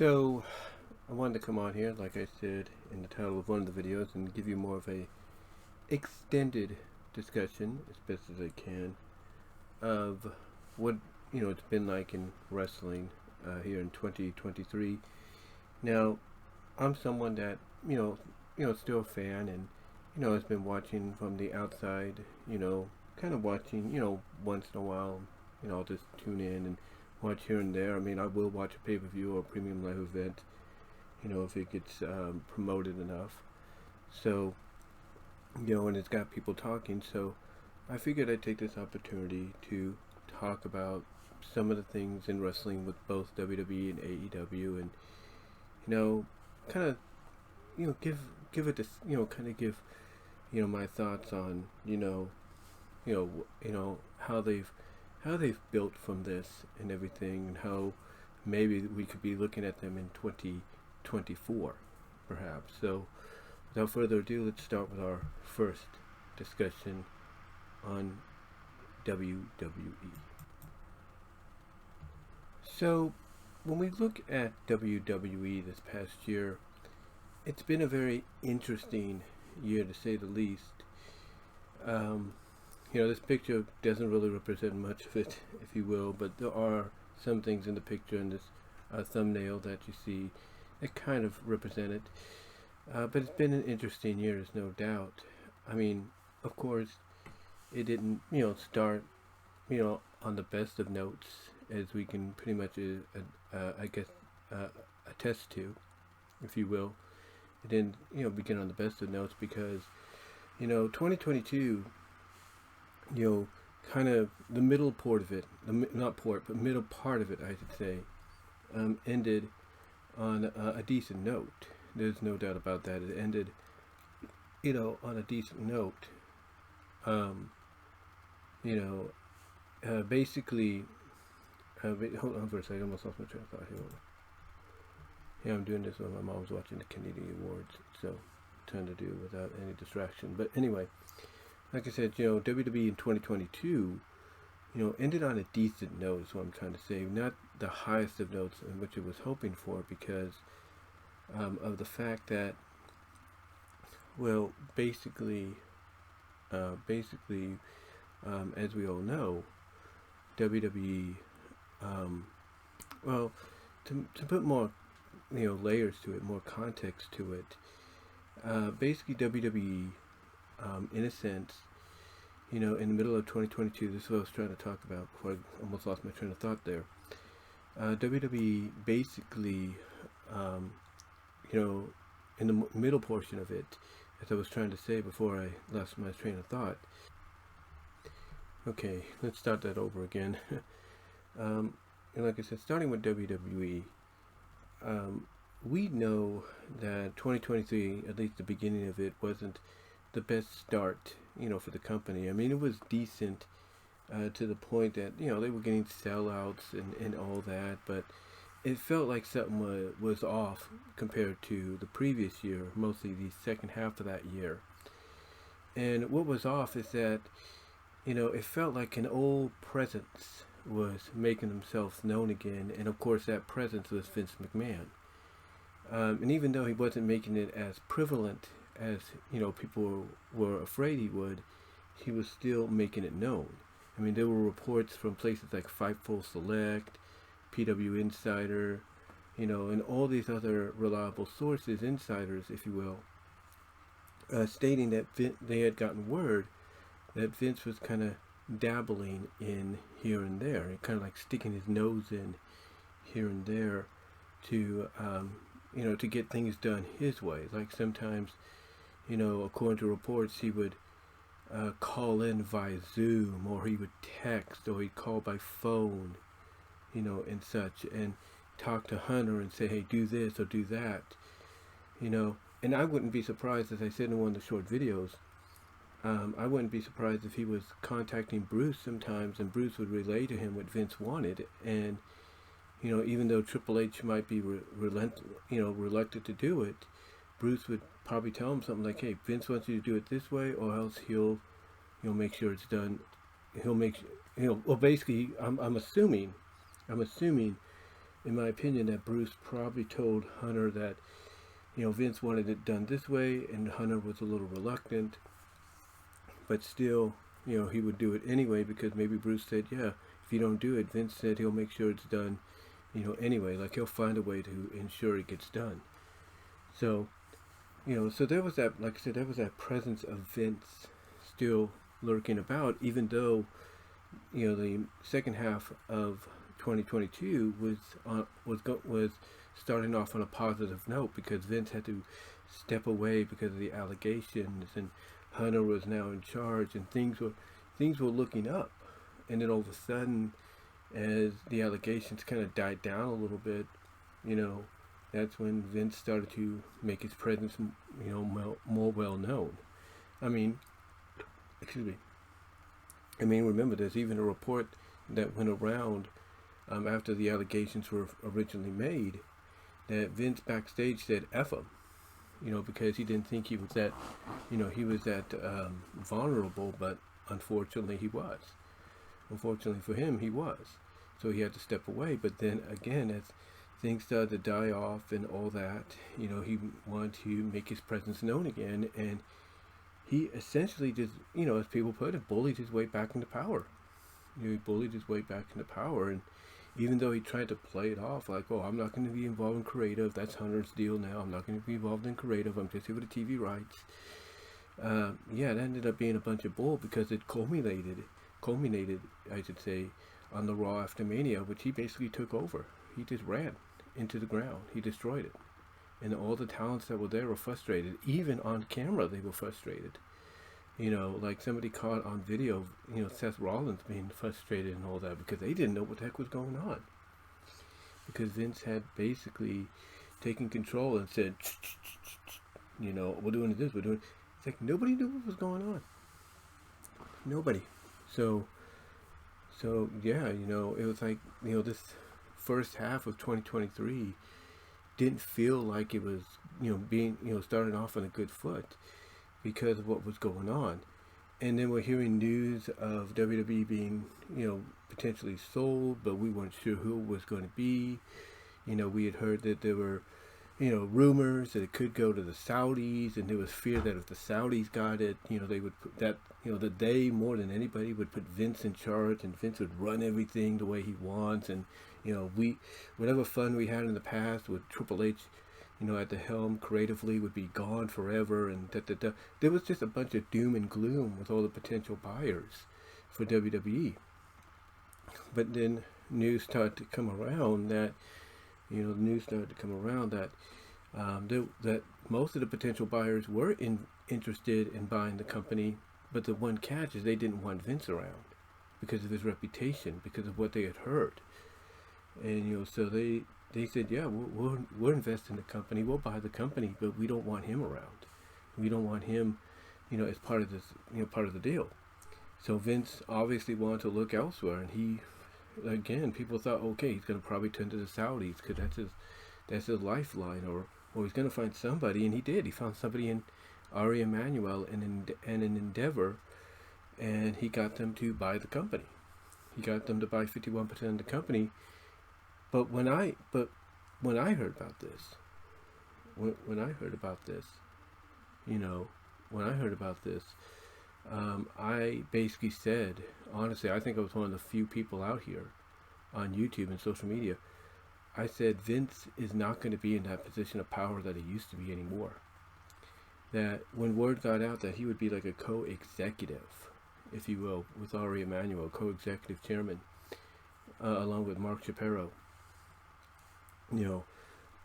So, I wanted to come on here, like I said in the title of one of the videos, and give you more of a extended discussion, as best as I can, of what it's been like in wrestling here in 2023. Now, I'm someone that still a fan, and has been watching from the outside. Kind of watching. Once in a while. I'll just tune in and watch here and there. I mean, I will watch a pay-per-view or a premium live event, if it gets promoted enough. So, and it's got people talking. So, I figured I'd take this opportunity to talk about some of the things in wrestling with both WWE and AEW, and kind of give it this, kind of give my thoughts on how they've built from this and everything, and how maybe we could be looking at them in 2024, perhaps. So, without further ado, let's start with our first discussion on WWE. So, when we look at WWE this past year, it's been a very interesting year, to say the least. This picture doesn't really represent much of it, if you will, but there are some things in the picture in this thumbnail that you see that kind of represent it. But it's been an interesting year, there's no doubt. I mean, of course, it didn't, start, on the best of notes, as we can pretty much, attest to, if you will. It didn't, begin on the best of notes because, 2022, kind of the middle part of it, middle part of it, I should say, ended on a decent note. There's no doubt about that. It ended, on a decent note. Basically, hold on for a second, I almost lost my train of thought here. Yeah, I'm doing this when my mom's watching the Canadian Awards, so trying to do it without any distraction. But anyway, like I said, WWE in 2022, ended on a decent note, is what I'm trying to say. Not the highest of notes in which it was hoping for, because of the fact that, well, basically, as we all know, WWE, to put more, layers to it, more context to it, basically WWE, in a sense, in the middle of 2022, this is what I was trying to talk about before I almost lost my train of thought there. WWE basically, in the middle portion of it, as I was trying to say before I lost my train of thought. Okay, let's start that over again. And like I said, starting with WWE, we know that 2023, at least the beginning of it, wasn't the best start, for the company. I mean, it was decent to the point that, they were getting sellouts and all that, but it felt like something was off compared to the previous year, mostly the second half of that year. And what was off is that, it felt like an old presence was making themselves known again, and of course that presence was Vince McMahon. And even though he wasn't making it as prevalent as, people were afraid he would, he was still making it known. I mean, there were reports from places like Fightful Select, PW Insider, and all these other reliable sources, insiders, if you will, stating that they had gotten word that Vince was kind of dabbling in here and there, and kind of like sticking his nose in here and there to, to get things done his way. Like sometimes, according to reports, he would call in via Zoom, or he would text, or he'd call by phone, and such, and talk to Hunter and say, hey, do this or do that, and I wouldn't be surprised, as I said in one of the short videos, I wouldn't be surprised if he was contacting Bruce sometimes, and Bruce would relay to him what Vince wanted, and even though Triple H might be reluctant to do it, Bruce would probably tell him something like, hey, Vince wants you to do it this way, or else he'll make sure it's done. He'll make, well, basically, I'm assuming in my opinion, that Bruce probably told Hunter that, Vince wanted it done this way, and Hunter was a little reluctant, but still, he would do it anyway because maybe Bruce said, yeah, if you don't do it, Vince said he'll make sure it's done, anyway. Like, he'll find a way to ensure it gets done. So, so there was that, like I said, there was that presence of Vince still lurking about, even though, the second half of 2022 was starting off on a positive note because Vince had to step away because of the allegations, and Hunter was now in charge, and things were looking up. And then all of a sudden, as the allegations kind of died down a little bit, that's when Vince started to make his presence, more well known. I mean, excuse me. Remember, there's even a report that went around after the allegations were originally made that Vince backstage said F him, because he didn't think he was that, vulnerable, but unfortunately he was. Unfortunately for him, he was. So he had to step away. But then again, as things started to die off and all that, he wanted to make his presence known again, and he essentially just, as people put it, bullied his way back into power. He bullied his way back into power, and even though he tried to play it off like, oh, I'm not going to be involved in creative, that's Hunter's deal now, I'm not going to be involved in creative, I'm just here with the TV rights. It ended up being a bunch of bull because it culminated, I should say, on the Raw after Mania, which he basically took over. He just ran into the ground. He destroyed it. And all the talents that were there were frustrated. Even on camera, they were frustrated. Like somebody caught on video, Seth Rollins being frustrated and all that because they didn't know what the heck was going on. Because Vince had basically taken control and said, we're doing this, we're doing... It's like nobody knew what was going on. Nobody. So yeah, it was like, this first half of 2023 didn't feel like it was, being, starting off on a good foot because of what was going on. And then we're hearing news of WWE being, potentially sold, but we weren't sure who it was going to be. We had heard that there were, rumors that it could go to the Saudis, and there was fear that if the Saudis got it, they would put that, that they, more than anybody, would put Vince in charge, and Vince would run everything the way he wants, and, whatever fun we had in the past with Triple H, at the helm creatively would be gone forever, and there was just a bunch of doom and gloom with all the potential buyers for WWE. But then news started to come around that, that most of the potential buyers were interested in buying the company, but the one catch is they didn't want Vince around because of his reputation, because of what they had heard. And, so they said, yeah, we'll invest in the company, we'll buy the company, but we don't want him around. We don't want him, as part of this, part of the deal. So Vince obviously wanted to look elsewhere, and he, again, people thought, okay, he's going to probably turn to the Saudis because that's his lifeline, or he's going to find somebody, and he did. He found somebody in Ari Emanuel and an Endeavor, and he got them to buy the company. He got them to buy 51% of the company. But when I heard about this, I basically said, honestly, I think I was one of the few people out here on YouTube and social media. I said Vince is not going to be in that position of power that he used to be anymore. That when word got out that he would be like a co-executive, if you will, with Ari Emanuel, co-executive chairman, along with Mark Shapiro.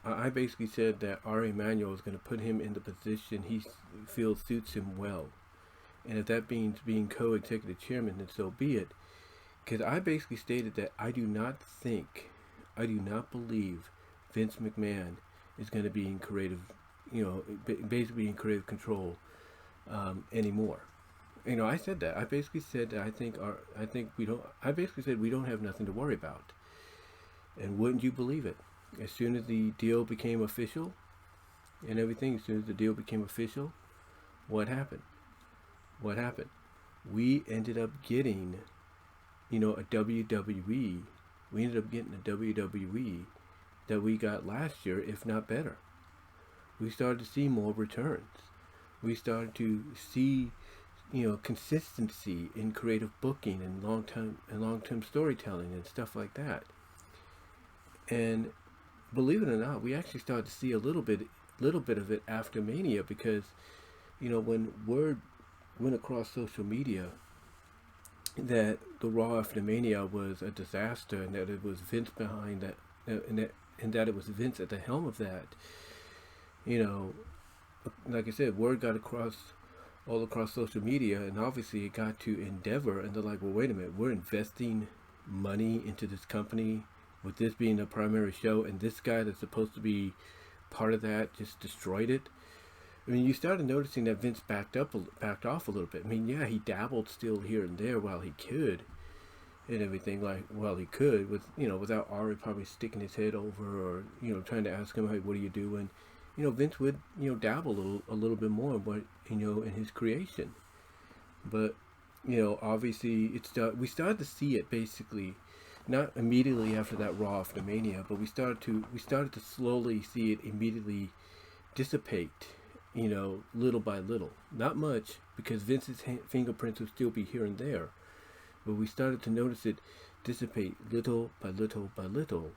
I basically said that Ari Emanuel is going to put him in the position he feels suits him well. And if that means being co-executive chairman, then so be it. Because I basically stated that I do not believe Vince McMahon is going to be in creative, basically in creative control anymore. I said that. I basically said that I basically said we don't have nothing to worry about. And wouldn't you believe it? As soon as the deal became official and everything, what happened? We ended up getting, a WWE. We ended up getting a WWE that we got last year, if not better. We started to see more returns. We started to see, consistency in creative booking and long-term storytelling and stuff like that. And believe it or not, we actually started to see a little bit of it after Mania, because when word went across social media that the Raw after Mania was a disaster, and that it was Vince behind that, and that it was Vince at the helm of that, like I said, word got all across social media, and obviously it got to Endeavor, and they're like, well, wait a minute, we're investing money into this company with this being the primary show, and this guy that's supposed to be part of that just destroyed it. I mean, you started noticing that Vince backed off a little bit. I mean, yeah, he dabbled still here and there while he could, and everything, with without Ari probably sticking his head over, or trying to ask him, hey, what are you doing? Vince would dabble a little bit more, but in his creation. But obviously we started to see it basically, not immediately after that Raw after Mania, but we started to slowly see it immediately dissipate, little by little. Not much, because Vince's fingerprints would still be here and there, but we started to notice it dissipate little by little by little,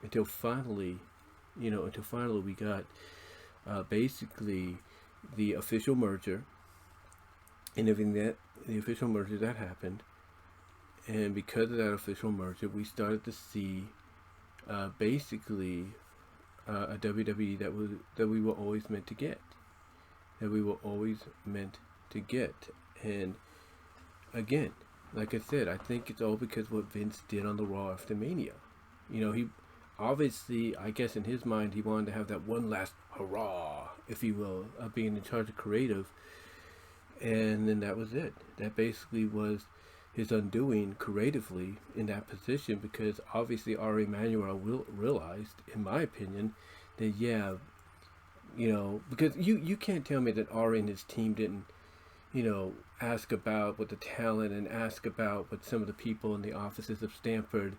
until finally we got basically the official merger and everything, that the official merger that happened. And because of that official merger, we started to see basically a WWE that we were always meant to get. And again, like I said, I think it's all because of what Vince did on the Raw after Mania. He obviously, I guess in his mind, he wanted to have that one last hurrah, if you will, of being in charge of creative. And then that was it. That basically was his undoing creatively in that position, because obviously Ari Emanuel realized, in my opinion, that because you can't tell me that Ari and his team didn't, ask about what the talent, and ask about what some of the people in the offices of Stanford,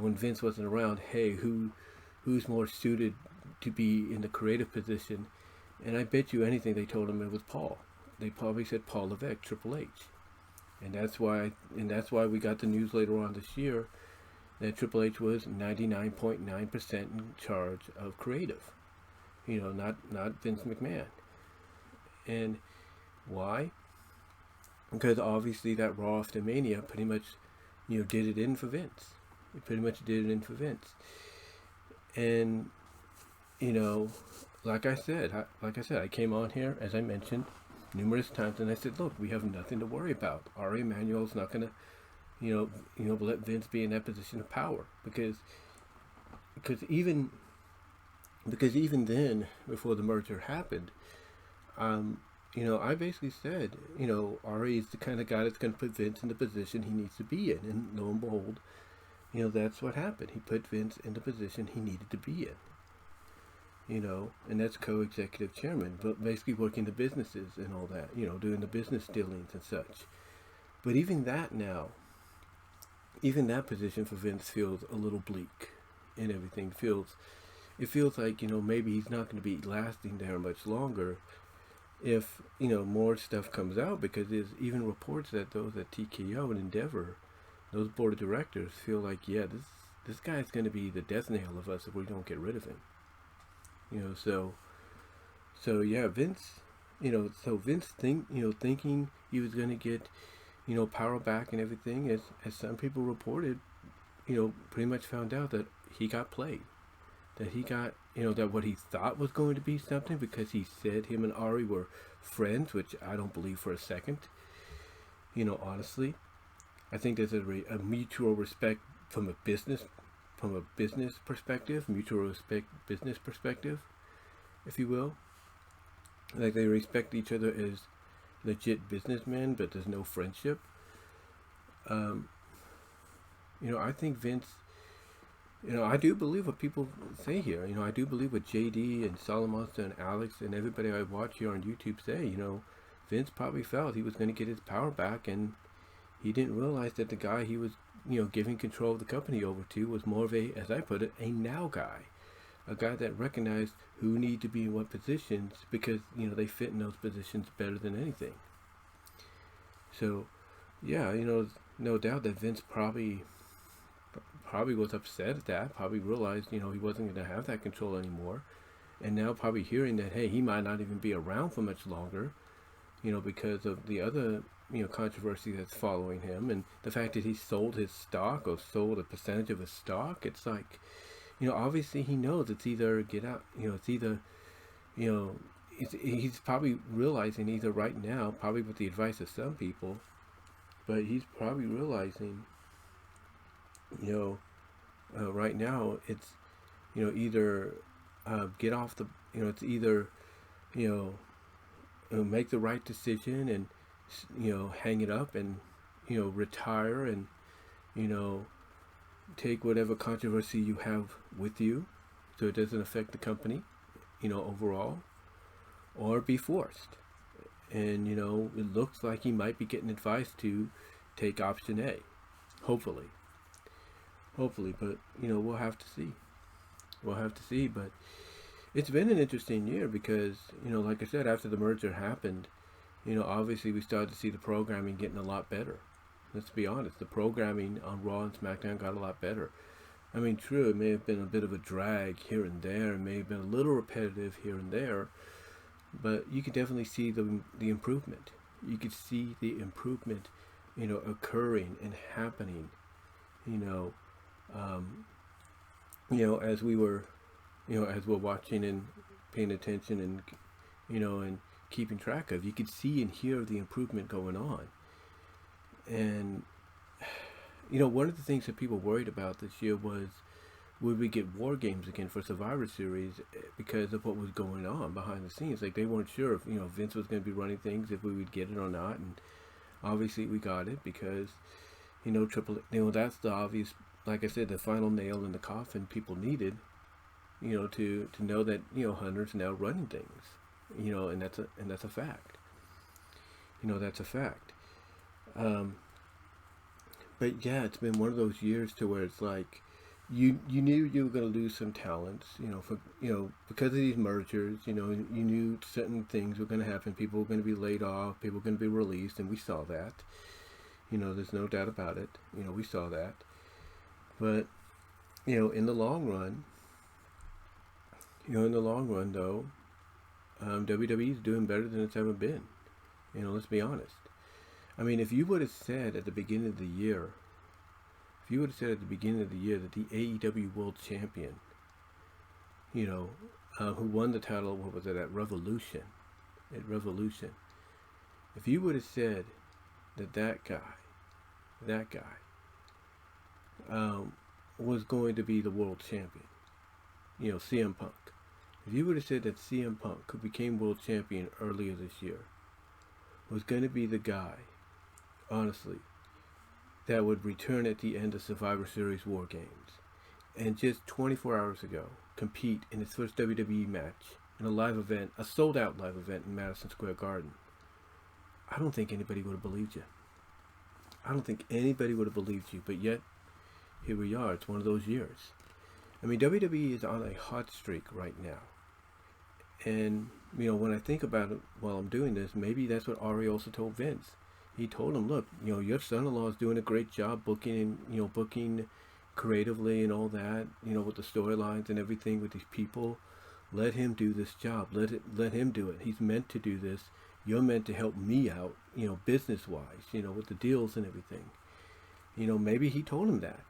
when Vince wasn't around, hey, who's more suited to be in the creative position? And I bet you anything they told him it was Paul. They probably said Paul Levesque, Triple H. And that's why we got the news later on this year that Triple H was 99.9% in charge of creative. Not Vince McMahon. And why? Because obviously that Raw after Mania pretty much, did it in for Vince. It pretty much did it in for Vince. And, like I said, I came on here, as I mentioned, numerous times, and I said, look, we have nothing to worry about. Ari Emanuel's not going to, let Vince be in that position of power, because even then, before the merger happened, I basically said, Ari is the kind of guy that's going to put Vince in the position he needs to be in, and lo and behold, that's what happened. He put Vince in the position he needed to be in. And that's co-executive chairman, but basically working the businesses and all that, doing the business dealings and such. But even that position for Vince feels a little bleak, and everything it feels like, maybe he's not going to be lasting there much longer if, more stuff comes out, because there's even reports that those at TKO and Endeavor, those board of directors, feel like, yeah, this guy's going to be the death nail of us if we don't get rid of him. So yeah, Vince, thinking he was going to get, power back and everything, as some people reported, pretty much found out that he got played. That he got, that what he thought was going to be something, because he said him and Ari were friends, which I don't believe for a second. Honestly, I think there's a mutual respect from a business perspective, business perspective, if you will. Like, they respect each other as legit businessmen, but there's no friendship. I think Vince, I do believe what people say here. I do believe what JD and Salamonsta and Alex and everybody I watch here on YouTube say. Vince probably felt he was going to get his power back, and he didn't realize that the guy he was giving control of the company over to was more of a, as I put it, a now guy. A guy that recognized who need to be in what positions because, they fit in those positions better than anything. So, yeah, no doubt that Vince probably was upset at that, probably realized, he wasn't going to have that control anymore. And now probably hearing that, hey, he might not even be around for much longer, because of the other, controversy that's following him, and the fact that he sold his stock or sold a percentage of his stock. It's like, obviously he knows it's either get out, it's either, he's probably realizing either right now, probably with the advice of some people, but he's probably realizing, right now it's, either get off the, it's either, make the right decision and, hang it up and, retire and, take whatever controversy you have with you so it doesn't affect the company, overall, or be forced. And, it looks like he might be getting advice to take option A, hopefully, but, we'll have to see, but it's been an interesting year because, like I said, after the merger happened, obviously we started to see the programming getting a lot better. Let's be honest, the programming on Raw and SmackDown got a lot better. I mean, true, it may have been a bit of a drag here and there, it may have been a little repetitive here and there, but you could definitely see the improvement. You could see the improvement, occurring and happening, as we were, as we're watching and paying attention and, and keeping track of. You could see and hear the improvement going on. And, one of the things that people worried about this year was, would we get War Games again for Survivor Series because of what was going on behind the scenes? Like, they weren't sure if, Vince was going to be running things, if we would get it or not. And obviously we got it because, that's the obvious, like I said, the final nail in the coffin people needed, to know that, Hunter's now running things, and that's a fact. That's a fact. But yeah, it's been one of those years to where it's like, you knew you were going to lose some talents, for, because of these mergers, you knew certain things were going to happen. People were going to be laid off, people were going to be released, and we saw that. There's no doubt about it. We saw that. But, in the long run, though, WWE is doing better than it's ever been. Let's be honest. I mean, if you would have said at the beginning of the year, that the AEW World Champion, who won the title, what was it, at Revolution, if you would have said that guy, was going to be the world champion, CM Punk. If you would have said that CM Punk, who became world champion earlier this year, was going to be the guy, honestly, that would return at the end of Survivor Series War Games, and just 24 hours ago, compete in his first WWE match in a live event, a sold-out live event in Madison Square Garden, I don't think anybody would have believed you. But yet, here we are. It's one of those years. I mean, WWE is on a hot streak right now. And, when I think about it while I'm doing this, maybe that's what Ari also told Vince. He told him, look, your son-in-law is doing a great job booking and, booking creatively and all that, with the storylines and everything with these people. Let him do this job. Let him do it. He's meant to do this. You're meant to help me out, business-wise, with the deals and everything. Maybe he told him that.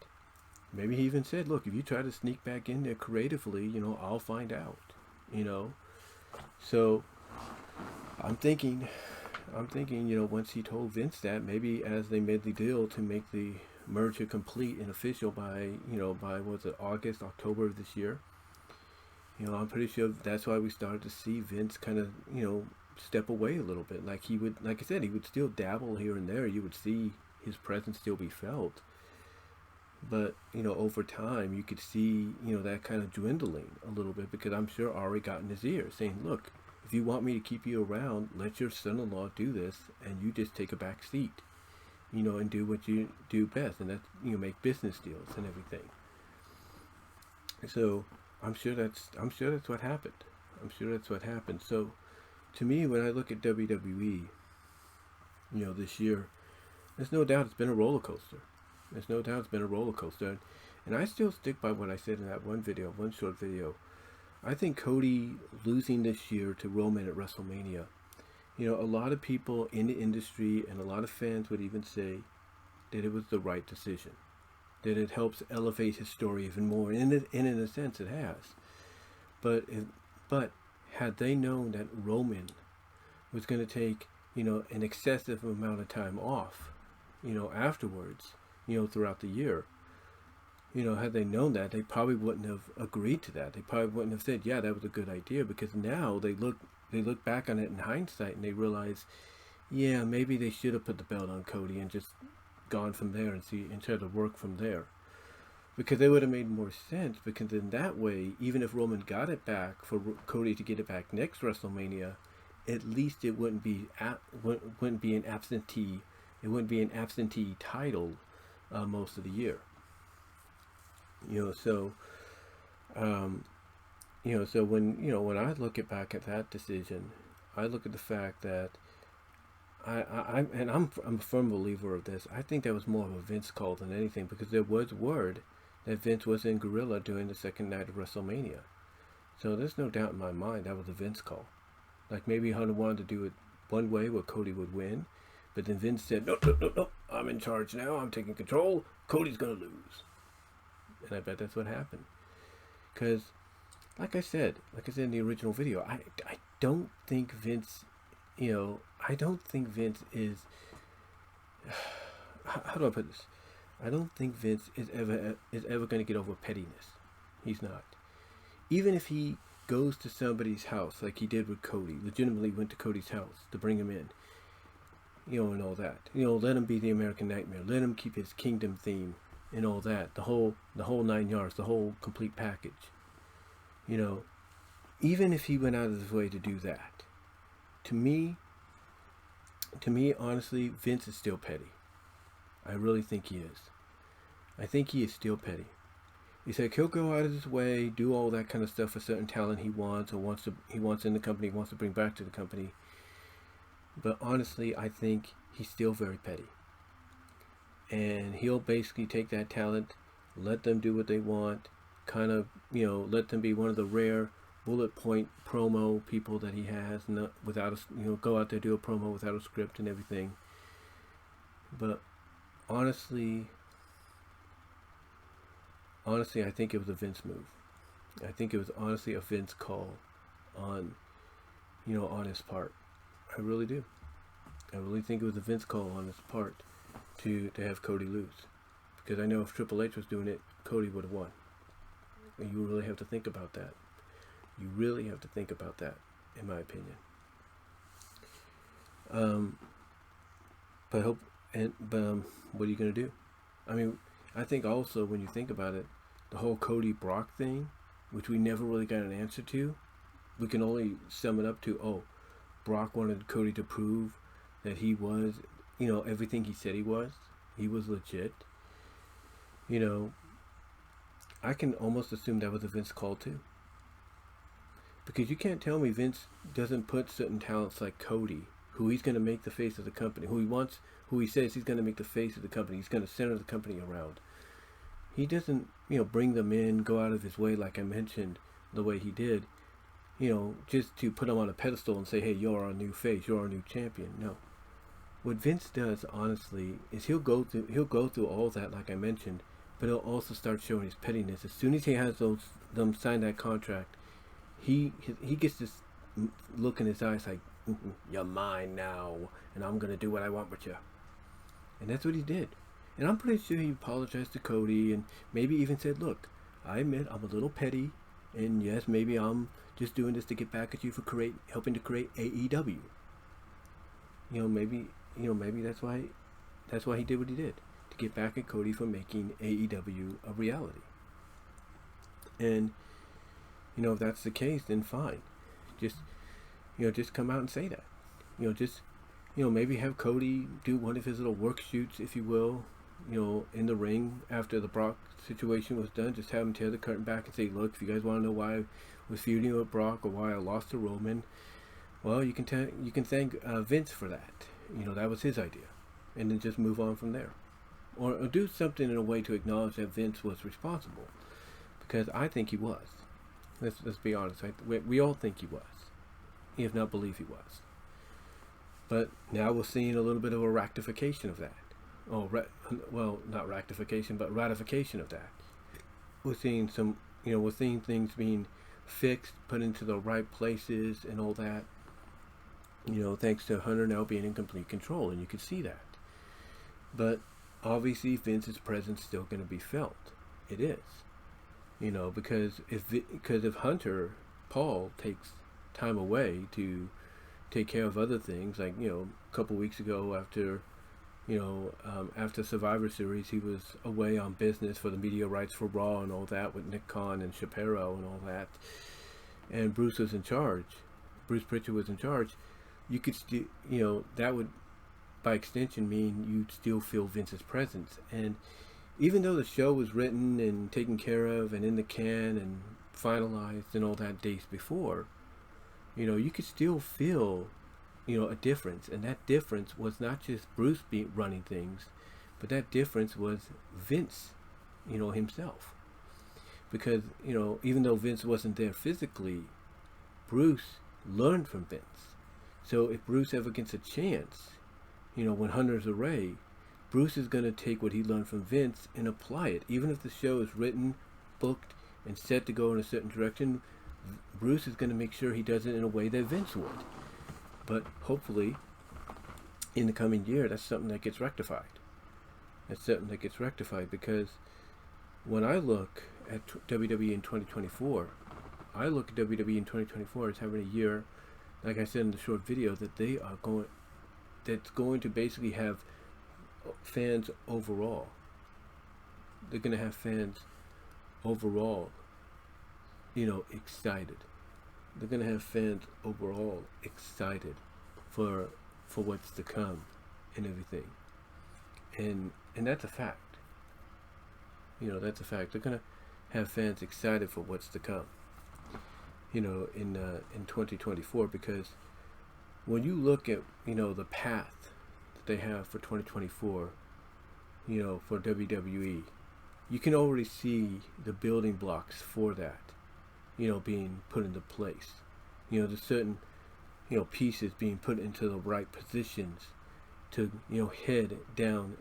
Maybe he even said, look, if you try to sneak back in there creatively, I'll find out, So, I'm thinking, once he told Vince that, maybe as they made the deal to make the merger complete and official by was it August, October of this year, I'm pretty sure that's why we started to see Vince kind of, step away a little bit. Like I said, he would still dabble here and there. You would see his presence still be felt. But, over time, you could see, that kind of dwindling a little bit, because I'm sure Ari got in his ear saying, look, if you want me to keep you around, let your son-in-law do this, and you just take a back seat. and do what you do best, and that's, make business deals and everything. So I'm sure that's what happened. I'm sure that's what happened. So to me, when I look at WWE, this year, there's no doubt it's been a roller coaster. There's no doubt it's been a roller coaster. And I still stick by what I said in that one short video. I think Cody losing this year to Roman at WrestleMania, a lot of people in the industry and a lot of fans would even say that it was the right decision. That it helps elevate his story even more. And in a sense, it has. But had they known that Roman was going to take, an excessive amount of time off, afterwards, throughout the year, had they known that, they probably wouldn't have agreed to that. They probably wouldn't have said, yeah, that was a good idea, because now they look back on it in hindsight and they realize, yeah, maybe they should have put the belt on Cody and just gone from there and tried to work from there. Because they would have made more sense, because in that way, even if Roman got it back for Cody to get it back next WrestleMania, at least it wouldn't be an absentee. It wouldn't be an absentee title most of the year. So when I look back at that decision, I look at the fact that I'm a firm believer of this. I think that was more of a Vince call than anything, because there was word that Vince was in Gorilla during the second night of WrestleMania. So there's no doubt in my mind that was a Vince call. Like maybe Hunter wanted to do it one way where Cody would win, but then Vince said, no, I'm in charge now. I'm taking control. Cody's going to lose. And I bet that's what happened. Because, like I said in the original video, I don't think Vince, I don't think Vince is, how do I put this? I don't think Vince is ever going to get over pettiness. He's not. Even if he goes to somebody's house, like he did with Cody, legitimately went to Cody's house to bring him in, and all that. Let him be the American Nightmare. Let him keep his kingdom theme and all that. The whole 9 yards, the whole complete package. Even if he went out of his way to do that, to me, honestly, Vince is still petty. I really think he is. I think he is still petty. He's like, he'll go out of his way, do all that kind of stuff for certain talent he wants, or he wants in the company, wants to bring back to the company. But honestly, I think he's still very petty. And he'll basically take that talent, let them do what they want, kind of, let them be one of the rare bullet point promo people that he has, without go out there, do a promo without a script and everything. But honestly, I think it was a Vince move. I think it was honestly a Vince call on his part. I really do. I really think it was a Vince call on his part to have Cody lose. Because I know if Triple H was doing it, Cody would have won. And you really have to think about that. You really have to think about that, in my opinion. But what are you going to do? I mean, I think also when you think about it, the whole Cody Brock thing, which we never really got an answer to, we can only sum it up to, Brock wanted Cody to prove that he was, everything he said he was. He was legit. I can almost assume that was a Vince call too. Because you can't tell me Vince doesn't put certain talents like Cody, who he's going to make the face of the company, who he says he's going to make the face of the company, he's going to center the company around. He doesn't, bring them in, go out of his way, like I mentioned, the way he did, just to put them on a pedestal and say, hey, you're our new face, you're our new champion. No. What Vince does, honestly, is he'll go through all that, like I mentioned, but he'll also start showing his pettiness. As soon as he has them sign that contract, he gets this look in his eyes like, you're mine now, and I'm going to do what I want with you. And that's what he did. And I'm pretty sure he apologized to Cody and maybe even said, look, I admit I'm a little petty, and yes, maybe I'm just doing this to get back at you for helping to create AEW. Maybe that's why he did what he did, to get back at Cody for making AEW a reality. And if that's the case, then fine. Just come out and say that. Just maybe have Cody do one of his little work shoots, if you will, in the ring after the Brock situation was done. Just have him tear the curtain back and say, look, if you guys want to know why I was feuding with Brock or why I lost to Roman, well, you can thank Vince for that. That was his idea, and then just move on from there, or do something in a way to acknowledge that Vince was responsible, because I think he was. Let's be honest. We all think he was, if not believe he was. But now we're seeing a little bit of a rectification of that. Well, not rectification, but ratification of that. We're seeing we're seeing things being fixed, put into the right places, and all that. Thanks to Hunter now being in complete control, and you can see that. But obviously, Vince's presence is still going to be felt. It is, because if Hunter Paul takes time away to take care of other things, like a couple weeks ago after Survivor Series, he was away on business for the media rights for Raw and all that with Nick Khan and Shapiro and all that, and Bruce was in charge. Bruce Pritchard was in charge. You could still, that would, by extension, mean you'd still feel Vince's presence. And even though the show was written and taken care of and in the can and finalized and all that days before, you could still feel, a difference. And that difference was not just Bruce running things, but that difference was Vince, himself. Because, even though Vince wasn't there physically, Bruce learned from Vince. So if Bruce ever gets a chance, when Hunter's away, Bruce is going to take what he learned from Vince and apply it. Even if the show is written, booked, and set to go in a certain direction, Bruce is going to make sure he does it in a way that Vince would. But hopefully, in the coming year, that's something that gets rectified. That's something that gets rectified, because when I look at WWE in 2024, I look at WWE in 2024 as having a year, like I said in the short video, that's going to basically have fans overall. They're going to have fans overall, excited. They're going to have fans overall excited for what's to come and everything. And that's a fact. That's a fact. They're going to have fans excited for what's to come, in 2024, because when you look at, the path that they have for 2024, for WWE, you can already see the building blocks for that, being put into place. There's certain, pieces being put into the right positions to, head down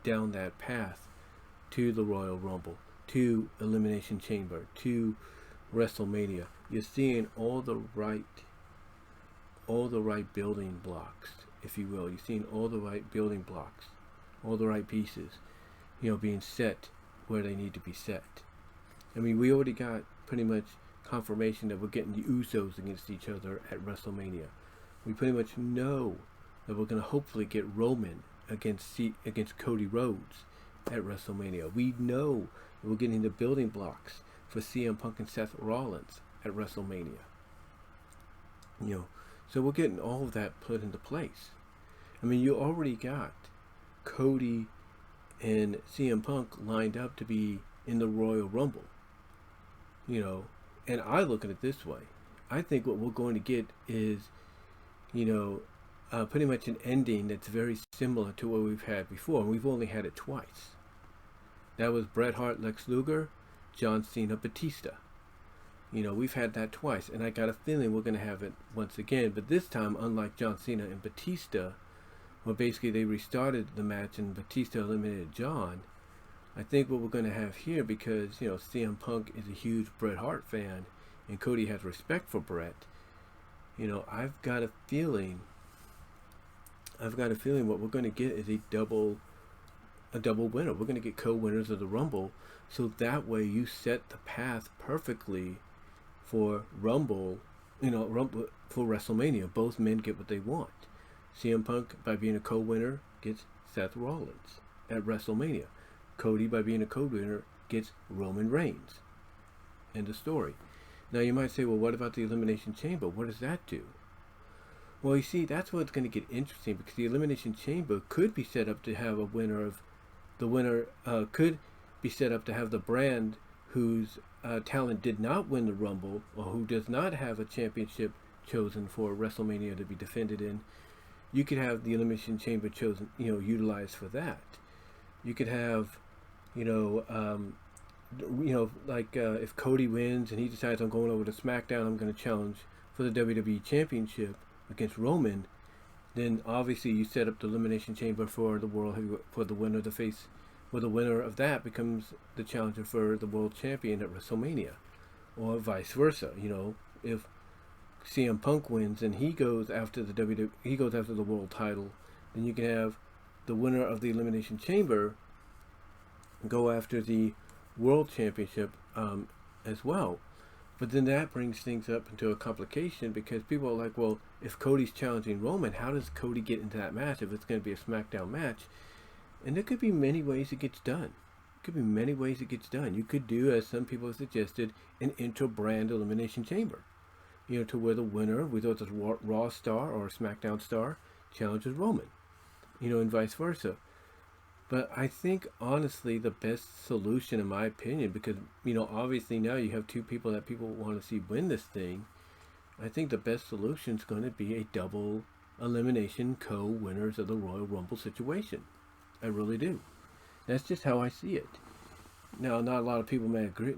that path to the Royal Rumble, to Elimination Chamber, to WrestleMania. You're seeing all the right building blocks, if you will. You're seeing all the right building blocks, all the right pieces, being set where they need to be set. I mean, we already got pretty much confirmation that we're getting the Usos against each other at WrestleMania. We pretty much know that we're going to hopefully get Roman against Cody Rhodes at WrestleMania. We know that we're getting the building blocks for CM Punk and Seth Rollins at WrestleMania. So we're getting all of that put into place. I mean, you already got Cody and CM Punk lined up to be in the Royal Rumble. And I look at it this way. I think what we're going to get is, pretty much an ending that's very similar to what we've had before. And we've only had it twice. That was Bret Hart, Lex Luger, John Cena, Batista. We've had that twice, and I got a feeling we're going to have it once again. But this time, unlike John Cena and Batista, where basically they restarted the match and Batista eliminated John, I think what we're going to have here, because, CM Punk is a huge Bret Hart fan, and Cody has respect for Bret, I've got a feeling what we're going to get is a double winner. We're going to get co-winners of the Rumble, so that way you set the path perfectly for Rumble, for WrestleMania. Both men get what they want. CM Punk, by being a co-winner, gets Seth Rollins at WrestleMania. Cody, by being a co-winner, gets Roman Reigns. End of story. Now you might say, well, what about the Elimination Chamber? What does that do? Well, you see, that's what's going to get interesting because the Elimination Chamber could be set up to have a winner of the winner could be set up to have the brand whose talent did not win the Rumble or who does not have a championship chosen for WrestleMania to be defended in. You could have the Elimination Chamber chosen, utilized for that. You could have, you know, like if Cody wins and he decides I'm going over to SmackDown, I'm going to challenge for the WWE Championship against Roman. Then obviously you set up the Elimination Chamber for the for the winner to face, where the winner of that becomes the challenger for the world champion at WrestleMania, or vice versa. If CM Punk wins and he goes after he goes after the world title, then you can have the winner of the Elimination Chamber go after the world championship as well. But then that brings things up into a complication because people are like, well, if Cody's challenging Roman, how does Cody get into that match if it's going to be a SmackDown match? And there could be many ways it gets done. You could do, as some people have suggested, an inter-brand elimination chamber. To where the winner, whether it's a Raw star or a SmackDown star, challenges Roman. And vice versa. But I think, honestly, the best solution, in my opinion, because, obviously now you have two people that people want to see win this thing, I think the best solution is going to be a double elimination co-winners of the Royal Rumble situation. I really do. That's just how I see it. Now, not a lot of people may agree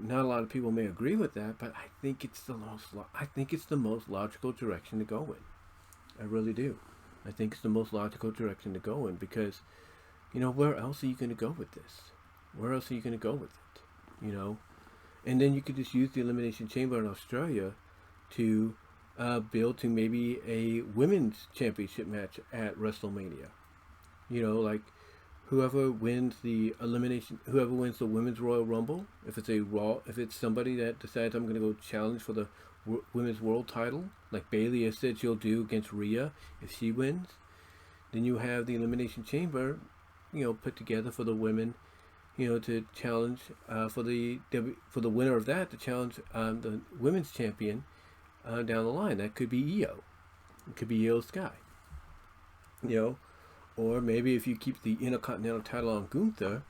with that, but I think it's the most logical direction to go in. I really do. I think it's the most logical direction to go in because, where else are you going to go with this? Where else are you going to go with it? And then you could just use the Elimination Chamber in Australia to build to maybe a women's championship match at WrestleMania. Like whoever wins the women's Royal Rumble, if it's somebody that decides I'm going to go challenge for the women's world title, like Bayley has said she'll do against Rhea if she wins, then you have the Elimination Chamber, put together for the women, to challenge for the winner of that to challenge the women's champion down the line. That could be Io. It could be Io Sky. Or maybe if you keep the Intercontinental title on Gunther,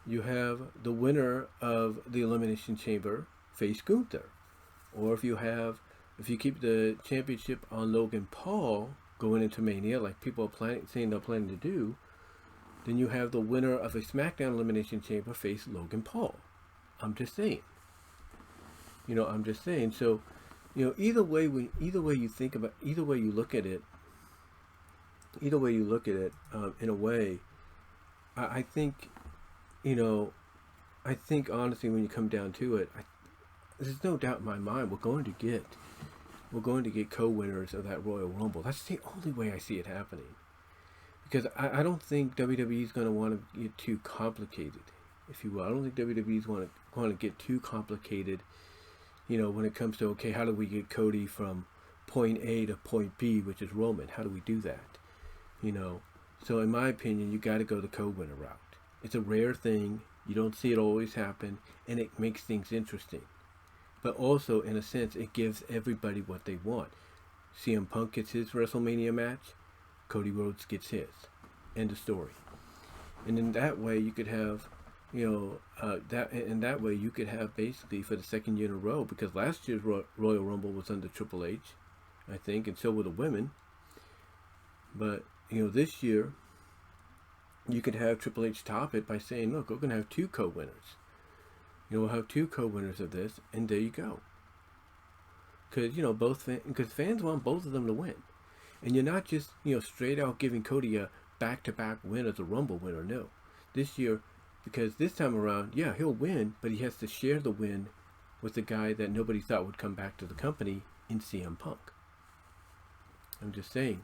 you have the winner of the Elimination Chamber face Gunther. Or if you keep the championship on Logan Paul going into Mania, like people are saying they're planning to do, then you have the winner of a SmackDown Elimination Chamber face Logan Paul. I'm just saying. So, either way you look at it, in a way, I think honestly, when you come down to it, there's no doubt in my mind we're going to get co-winners of that Royal Rumble. That's the only way I see it happening. Because I don't think WWE is going to want to get too complicated, if you will. I don't think WWE's want to get too complicated, when it comes to, okay, how do we get Cody from point A to point B, which is Roman? How do we do that? So in my opinion, you got to go the co-winner route. It's a rare thing. You don't see it always happen, and it makes things interesting. But also, in a sense, it gives everybody what they want. CM Punk gets his WrestleMania match. Cody Rhodes gets his. End of story. And in that way, you could have, basically for the second year in a row, because last year's Royal Rumble was under Triple H, I think, and so were the women. But this year, you could have Triple H top it by saying, look, we're going to have two co-winners. We'll have two co-winners of this, and there you go. Because fans want both of them to win. And you're not just, straight out giving Cody a back-to-back win as a Rumble winner. No. This year, because this time around, yeah, he'll win, but he has to share the win with the guy that nobody thought would come back to the company in CM Punk. I'm just saying.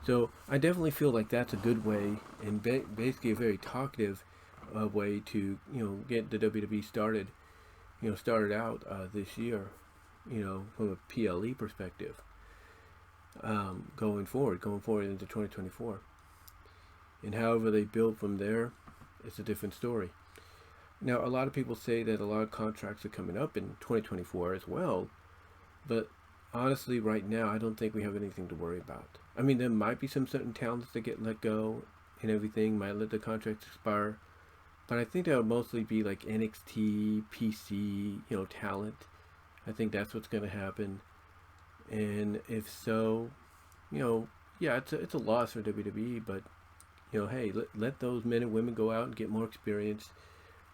So I definitely feel like that's a good way, and basically a very talkative way to get the WWE started out this year, from a PLE perspective, going forward into 2024. And however they build from there, it's a different story. Now, a lot of people say that a lot of contracts are coming up in 2024 as well, but honestly, right now, I don't think we have anything to worry about. I mean, there might be some certain talents that get let go and everything, might let the contracts expire, but I think that would mostly be like NXT, PC, talent. I think that's what's going to happen. And if so, you know, yeah, it's a loss for WWE, but hey, let those men and women go out and get more experience,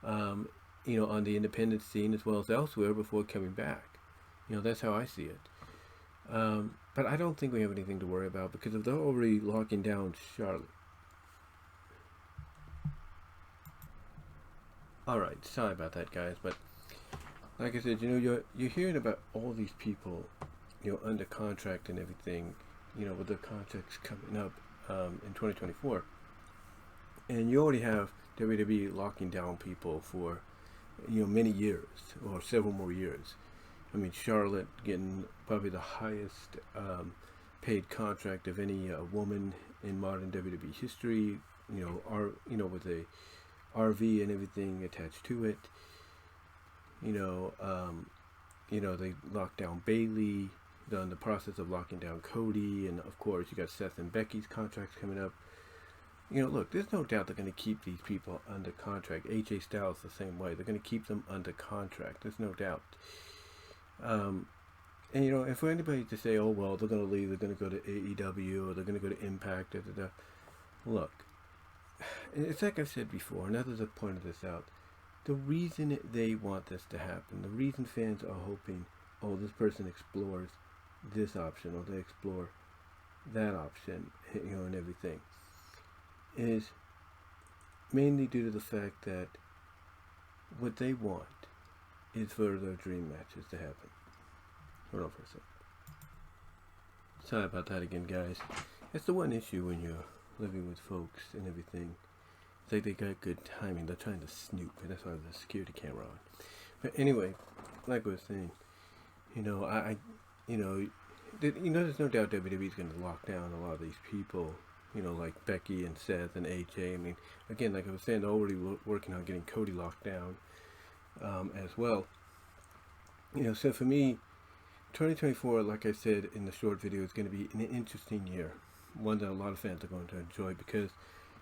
um, on the independent scene as well as elsewhere before coming back. That's how I see it. But I don't think we have anything to worry about because if they're already locking down Charlotte. All right, sorry about that, guys, but like I said, you're hearing about all these people, under contract and everything, with their contracts coming up in 2024, and you already have WWE locking down people for many years or several more years. I mean, Charlotte getting probably the highest paid contract of any woman in modern WWE history. With a RV and everything attached to it. They locked down Bailey. They're in the process of locking down Cody, and of course you got Seth and Becky's contracts coming up. Look, there's no doubt they're going to keep these people under contract. AJ Styles the same way. They're going to keep them under contract. There's no doubt. And for anybody to say, oh well, they're going to leave, they're going to go to AEW or they're going to go to Impact, look, it's like I've said before, and others have pointed this out. The reason they want this to happen, the reason fans are hoping, oh, this person explores this option or they explore that option, and everything, is mainly due to the fact that what they want is for their dream matches to happen. Hold on for a second. Sorry about that again, guys. That's the one issue when you're living with folks and everything. It's like they got good timing. They're trying to snoop, and that's why there's a security camera on. But anyway, like I was saying, there's no doubt WWE's going to lock down a lot of these people, like Becky and Seth and AJ. I mean, again, like I was saying, they're already working on getting Cody locked down as well. So for me, 2024, like I said in the short video, is going to be an interesting year. One that a lot of fans are going to enjoy because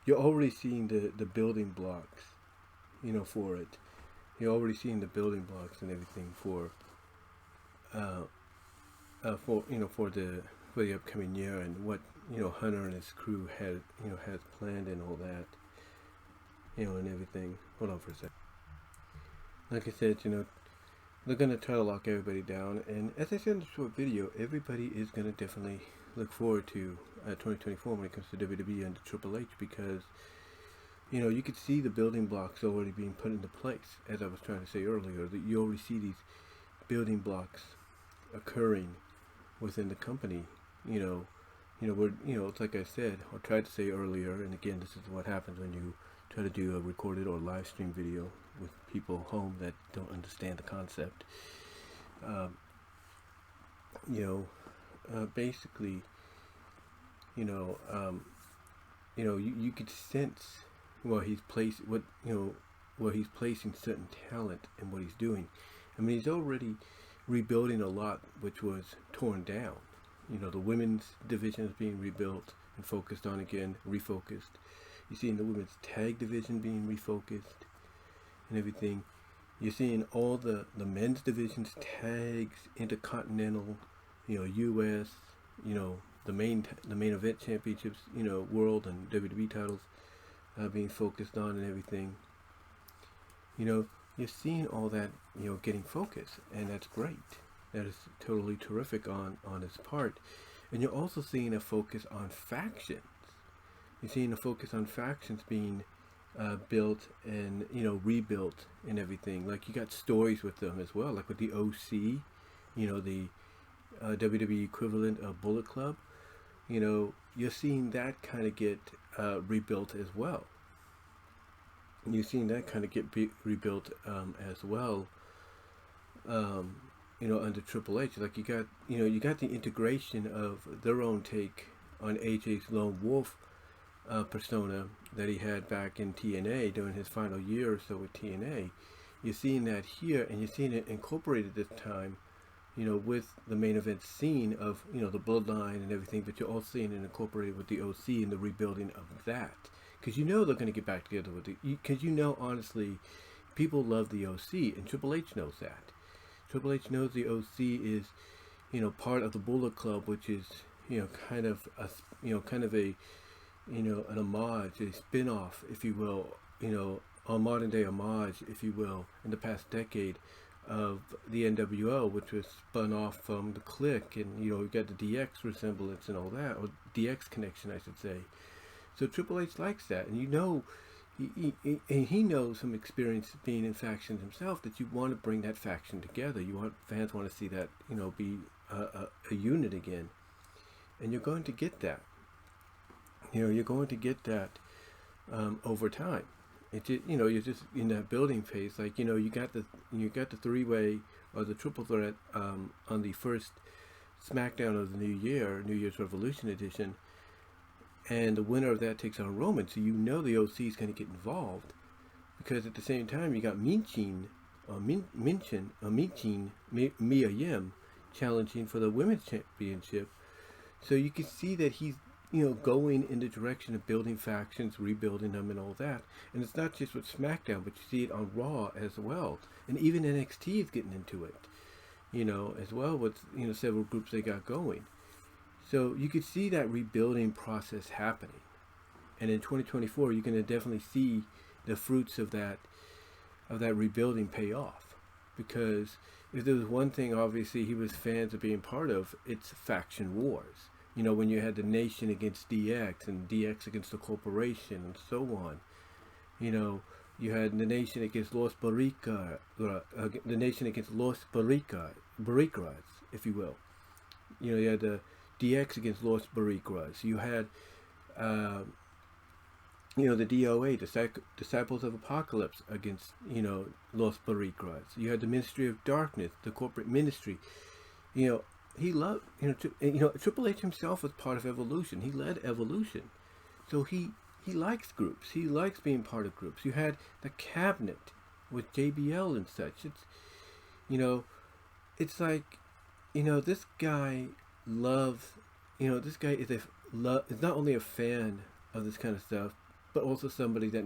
you're already seeing the building blocks, for it. You're already seeing the building blocks and everything for the upcoming year and what Hunter and his crew has planned and all that, and everything. Hold on for a second. Like I said, they're gonna try to lock everybody down, and as I said in the short video, everybody is gonna definitely look forward to 2024 when it comes to WWE and Triple H because you could see the building blocks already being put into place. As I was trying to say earlier, that you already see these building blocks occurring within the company. It's like I said or tried to say earlier, and again, this is what happens when you try to do a recorded or live stream video with people home that don't understand the concept. Basically, you could sense where he's placing certain talent and what he's doing. I mean, he's already rebuilding a lot which was torn down. The women's division is being rebuilt and focused on again, refocused. You're seeing the women's tag division being refocused and everything. You're seeing all the men's divisions, tags, intercontinental, US, the main event championships, world and WWE titles being focused on and everything. You're seeing all that, getting focused, and that's great. That is totally terrific on his part. And you're also seeing a focus on factions. You're seeing a focus on factions being built and rebuilt and everything. Like you got stories with them as well, like with the OC, the WWE equivalent of Bullet Club. You're seeing that kind of get rebuilt as well. You're seeing that kind of get rebuilt as well. Under Triple H, like you got the integration of their own take on AJ's lone wolf persona that he had back in TNA during his final year or so with TNA. You're seeing that here, and you're seeing it incorporated this time, with the main event scene of, the bloodline and everything, but you're all seeing it incorporated with the OC and the rebuilding of that. Because they're going to get back together with because honestly, people love the OC, and Triple H knows that. Triple H knows the OC is, part of the Bullet Club, which is, kind of a, an homage, a spin-off, if you will, a modern day homage, if you will, in the past decade of the NWO, which was spun off from the Click, and you got the DX resemblance and all that, or DX connection, I should say. So Triple H likes that, and he knows from experience being in factions himself that you want to bring that faction together. Fans want to see that be a unit again, and you're going to get that. You're going to get that over time. You're just in that building phase. Like you got the three-way or the triple threat on the first SmackDown of the New Year's Revolution edition, and the winner of that takes on Roman. So the OC is going to get involved, because at the same time you got Mia Yim challenging for the women's championship. So you can see that he's going in the direction of building factions, rebuilding them, and all that. And it's not just with SmackDown, but you see it on Raw as well. And even NXT is getting into it, as well with, several groups they got going. So you could see that rebuilding process happening. And in 2024, you're going to definitely see the fruits of that rebuilding pay off. Because if there was one thing, obviously, he was fans of being part of, it's faction wars. When you had the Nation against DX and DX against the corporation and so on. You had the Nation against Los Barricas, the Nation against Los Barricas, if you will. You had the DX against Los Barricas. You had, the DOA, the Disciples of Apocalypse, against, Los Barricas. You had the Ministry of Darkness, the corporate ministry. He loved, Triple H himself was part of Evolution. He led Evolution. So he likes groups. He likes being part of groups. You had the Cabinet with JBL and such. It's like, this guy loves, this guy is not only a fan of this kind of stuff, but also somebody that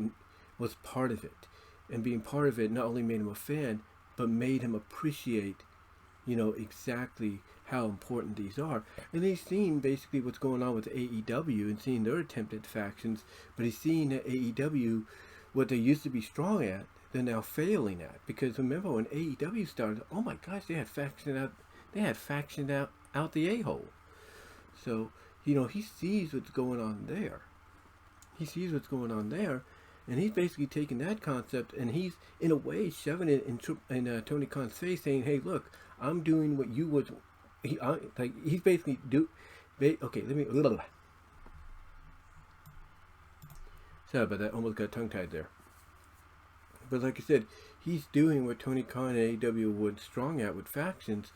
was part of it. And being part of it not only made him a fan, but made him appreciate, exactly how important these are. And he's seen basically what's going on with AEW and seeing their attempted factions, but he's seeing that AEW, what they used to be strong at, they're now failing at. Because remember when AEW started, oh my gosh, they had factioned out the a-hole. So, he sees what's going on there. And he's basically taking that concept and he's, in a way, shoving it in Tony Khan's face, saying, hey, look, I'm doing what you would... He's basically... Okay, let me... Sorry about that. Almost got tongue-tied there. But like I said, he's doing what Tony Khan and AEW would strong at with factions,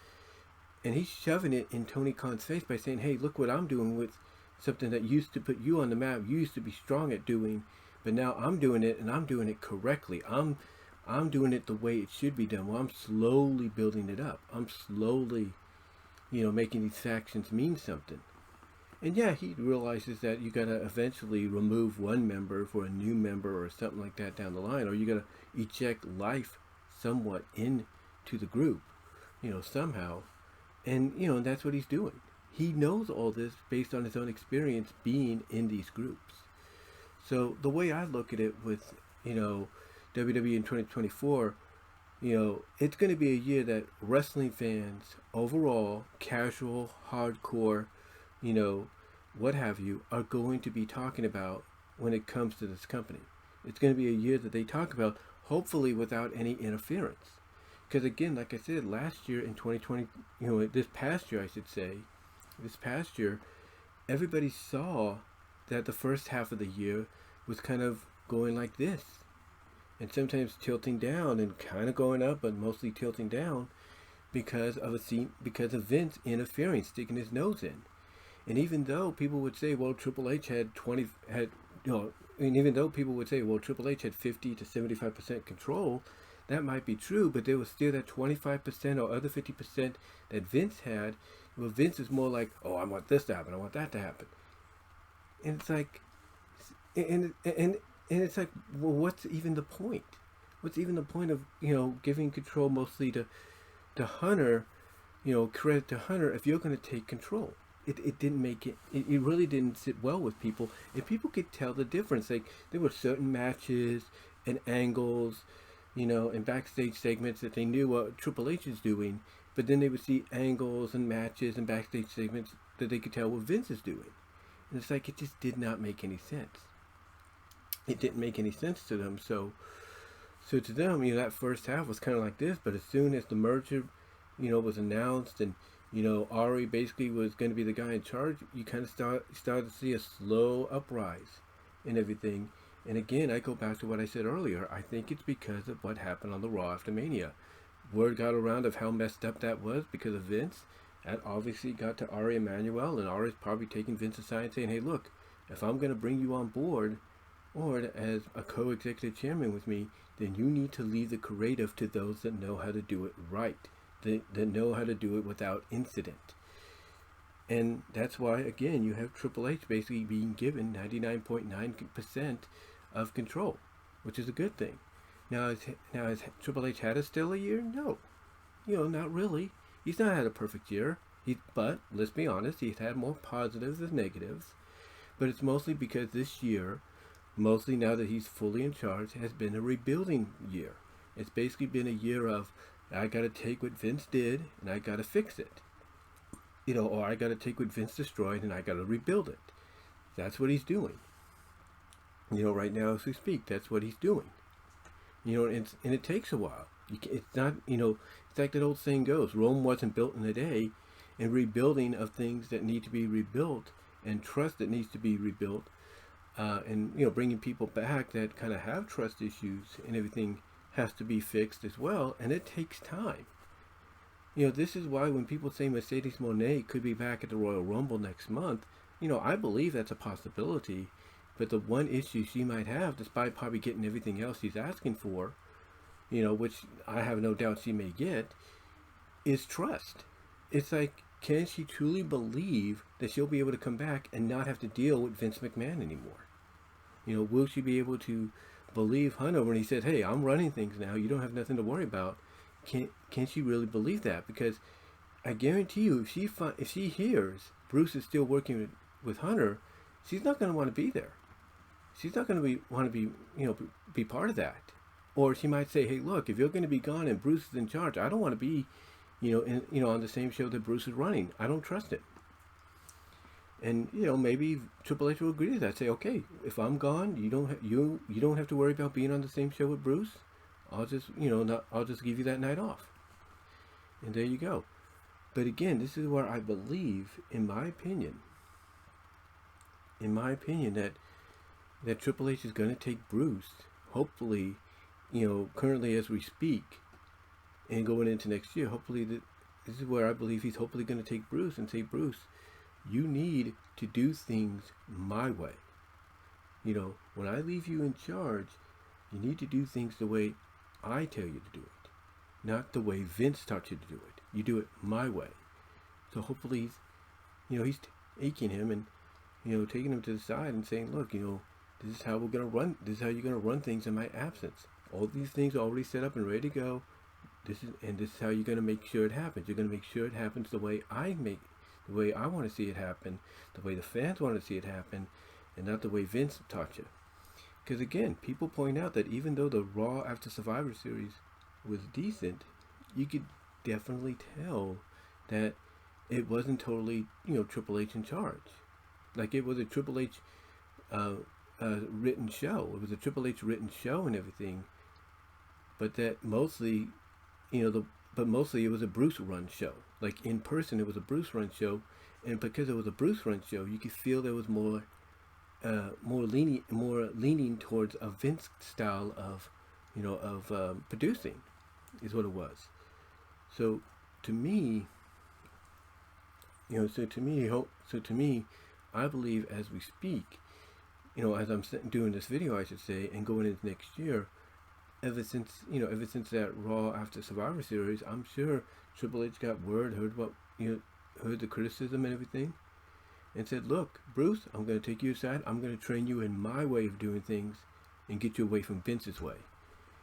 and he's shoving it in Tony Khan's face by saying, hey, look what I'm doing with something that used to put you on the map, you used to be strong at doing, but now I'm doing it, and I'm doing it correctly. I'm doing it the way it should be done. Well, I'm slowly building it up. I'm slowly, making these factions mean something. And yeah, he realizes that you gotta eventually remove one member for a new member or something like that down the line, or you gotta eject life somewhat into the group, somehow. And, that's what he's doing. He knows all this based on his own experience being in these groups. So the way I look at it with, WWE in 2024, it's going to be a year that wrestling fans overall, casual, hardcore, what have you, are going to be talking about when it comes to this company. It's going to be a year that they talk about, hopefully without any interference. Because again, like I said, last year in 2020, this past year, everybody saw that the first half of the year was kind of going like this. And sometimes tilting down and kind of going up, but mostly tilting down because of Vince interfering, sticking his nose in. And even though people would say, well, Triple H had 50 to 75% control, that might be true, but there was still that 25% or other 50% that Vince had. Well, Vince is more like, oh, I want this to happen, I want that to happen. And it's like, and it's like, well, what's even the point? What's even the point of, giving control mostly to Hunter, credit to Hunter, if you're going to take control? It didn't make it really didn't sit well with people, and people could tell the difference. Like, there were certain matches and angles, and backstage segments that they knew what Triple H is doing, but then they would see angles and matches and backstage segments that they could tell what Vince is doing. And it's like, it just did not make any sense. It didn't make any sense to them. So to them, that first half was kind of like this, but as soon as the merger, was announced, and Ari basically was going to be the guy in charge, you kind of started to see a slow uprise and everything. And again, I go back to what I said earlier. I think it's because of what happened on the Raw after Mania. Word got around of how messed up that was because of Vince. That obviously got to Ari Emanuel, and Ari's probably taking Vince aside and saying, hey, look, if I'm going to bring you on board or as a co-executive chairman with me, then you need to leave the creative to those that know how to do it right, that know how to do it without incident. And that's why, again, you have Triple H basically being given 99.9% of control, which is a good thing. Now, has Triple H had a stellar year? No. Not really. He's not had a perfect year. But, let's be honest, he's had more positives than negatives. But it's mostly because this year, mostly now that he's fully in charge, has been a rebuilding year. It's basically been a year of, I got to take what Vince did, and I got to fix it. Or I got to take what Vince destroyed, and I got to rebuild it. That's what he's doing. Right now as we speak, that's what he's doing. And it takes a while. It's not, it's like that old saying goes, Rome wasn't built in a day, and rebuilding of things that need to be rebuilt, and trust that needs to be rebuilt, and, bringing people back that kind of have trust issues and everything has to be fixed as well, and it takes time. This is why when people say Mercedes Moné could be back at the Royal Rumble next month, I believe that's a possibility. But the one issue she might have, despite probably getting everything else she's asking for, which I have no doubt she may get, is trust. It's like, can she truly believe that she'll be able to come back and not have to deal with Vince McMahon anymore? Will she be able to believe Hunter when he says, hey, I'm running things now, you don't have nothing to worry about? Can she really believe that? Because I guarantee you, if she hears Bruce is still working with Hunter, she's not going to want to be there. She's not going to want to be part of that. Or she might say, hey, look, if you're going to be gone and Bruce is in charge, I don't want to be, on the same show that Bruce is running. I don't trust it. And maybe Triple H will agree to that. Say, okay, if I'm gone, you don't have to worry about being on the same show with Bruce. I'll just I'll just give you that night off. And there you go. But again, this is where I believe, in my opinion, that Triple H is going to take Bruce, hopefully, currently as we speak, and going into next year, hopefully this is where I believe he's hopefully going to take Bruce and say, Bruce, you need to do things my way. When I leave you in charge, you need to do things the way I tell you to do it, not the way Vince taught you to do it. You do it my way. So hopefully he's taking him and taking him to the side and saying, look, this is how we're going to run. This is how you're going to run things in my absence. All these things are already set up and ready to go. This is how you're going to make sure it happens. You're going to make sure it happens the way I want to see it happen, the way the fans want to see it happen, and not the way Vince taught you. Because again, people point out that even though the Raw after Survivor Series was decent, you could definitely tell that it wasn't totally, Triple H in charge. Like, it was a Triple H written show. It was a Triple H written show and everything, but that mostly, mostly it was a Bruce run show. Like, in person, it was a Bruce run show, and because it was a Bruce run show, you could feel there was more leaning towards a Vince style of, producing, is what it was. So to me, I believe as we speak, as I'm doing this video, I should say, and going into next year, ever since that Raw after Survivor Series, I'm sure Triple H got word, heard the criticism and everything, and said, "Look, Bruce, I'm going to take you aside. I'm going to train you in my way of doing things, and get you away from Vince's way."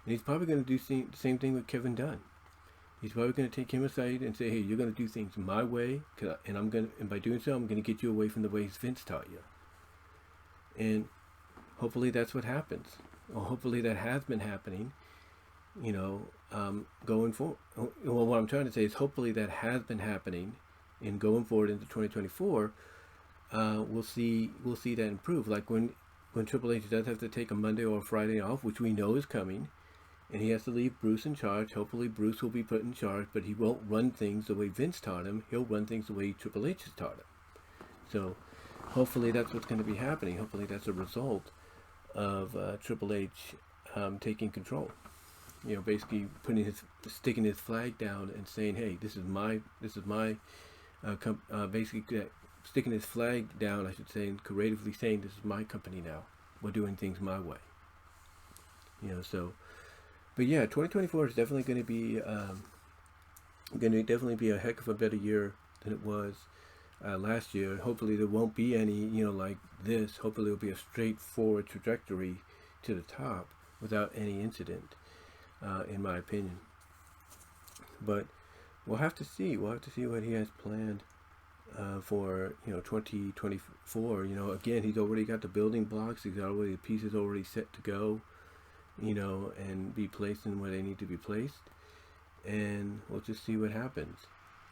And he's probably going to do the same thing with Kevin Dunn. He's probably going to take him aside and say, "Hey, you're going to do things my way, and by doing so, I'm going to get you away from the ways Vince taught you." And hopefully that's what happens. Or hopefully that has been happening, going forward. Well, what I'm trying to say is hopefully that has been happening, and going forward into 2024, we'll see that improve. Like when Triple H does have to take a Monday or a Friday off, which we know is coming, and he has to leave Bruce in charge. Hopefully Bruce will be put in charge, but he won't run things the way Vince taught him. He'll run things the way Triple H has taught him. So hopefully that's what's going to be happening. Hopefully that's a result of Triple H taking control. Basically sticking his flag down and saying, "Hey, this is my basically sticking his flag down, I should say, and creatively saying, this is my company now. We're doing things my way." But yeah, 2024 is definitely going to be a heck of a better year than it was last year. Hopefully there won't be any, like this. Hopefully it'll be a straightforward trajectory to the top without any incident, in my opinion. But we'll have to see. We'll have to see what he has planned for 2024. Again, he's already got the building blocks. He's got already the pieces already set to go, and be placed in where they need to be placed. And we'll just see what happens.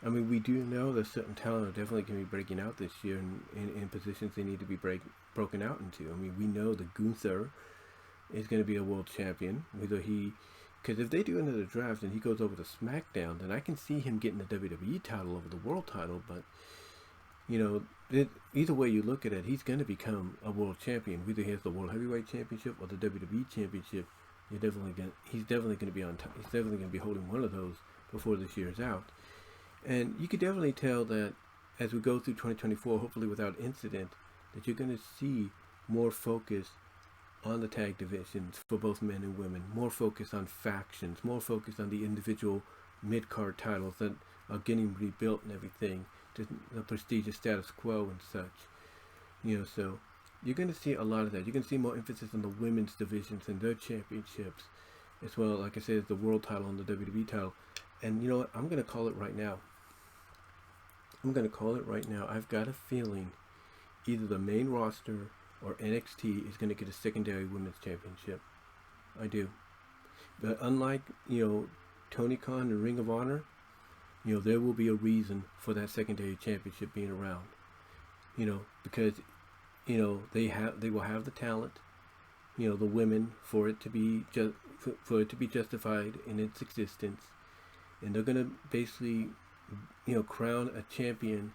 I mean, we do know that certain talent are definitely going to be breaking out this year in positions they need to be broken out into. I mean, we know that Gunther is going to be a world champion. Because if they do another draft and he goes over to SmackDown, then I can see him getting the WWE title over the world title. But, either way you look at it, he's going to become a world champion. Whether he has the World Heavyweight Championship or the WWE Championship, he's definitely going to be on top. He's definitely going to be holding one of those before this year is out. And you could definitely tell that as we go through 2024, hopefully without incident, that you're going to see more focus on the tag divisions for both men and women, more focus on factions, more focus on the individual mid-card titles that are getting rebuilt and everything, just the prestigious status quo and such. So you're going to see a lot of that. You're going to see more emphasis on the women's divisions and their championships, as well, like I said, the world title and the WWE title. And you know what? I'm going to call it right now. I've got a feeling either the main roster or NXT is going to get a secondary women's championship. I do. But unlike, Tony Khan and Ring of Honor, there will be a reason for that secondary championship being around. Because, they will have the talent, the women for it to be justified in its existence. And they're going to basically, crown a champion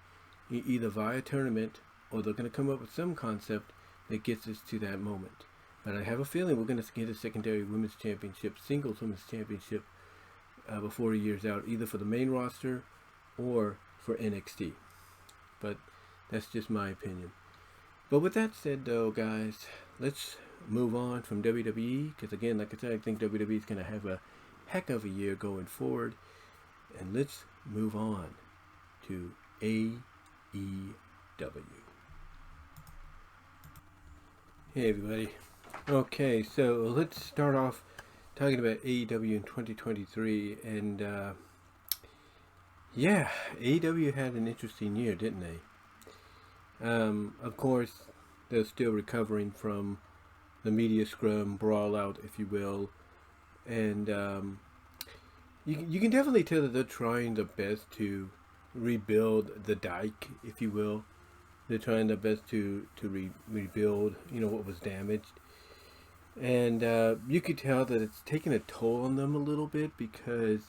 either via tournament, or they're going to come up with some concept that gets us to that moment. But I have a feeling we're going to get a secondary women's championship, singles women's championship, before a year's out, either for the main roster or for NXT. But that's just my opinion. But with that said, though, guys, let's move on from WWE, because again, like I said, I think WWE is going to have a heck of a year going forward. And let's move on to AEW. Hey everybody. Okay, so let's start off talking about AEW in 2023. And AEW had an interesting year, didn't they? Of course, they're still recovering from the media scrum brawl out, if you will. And you can definitely tell that they're trying their best to rebuild the dike, if you will. They're trying their best to rebuild, what was damaged. And you could tell that it's taken a toll on them a little bit because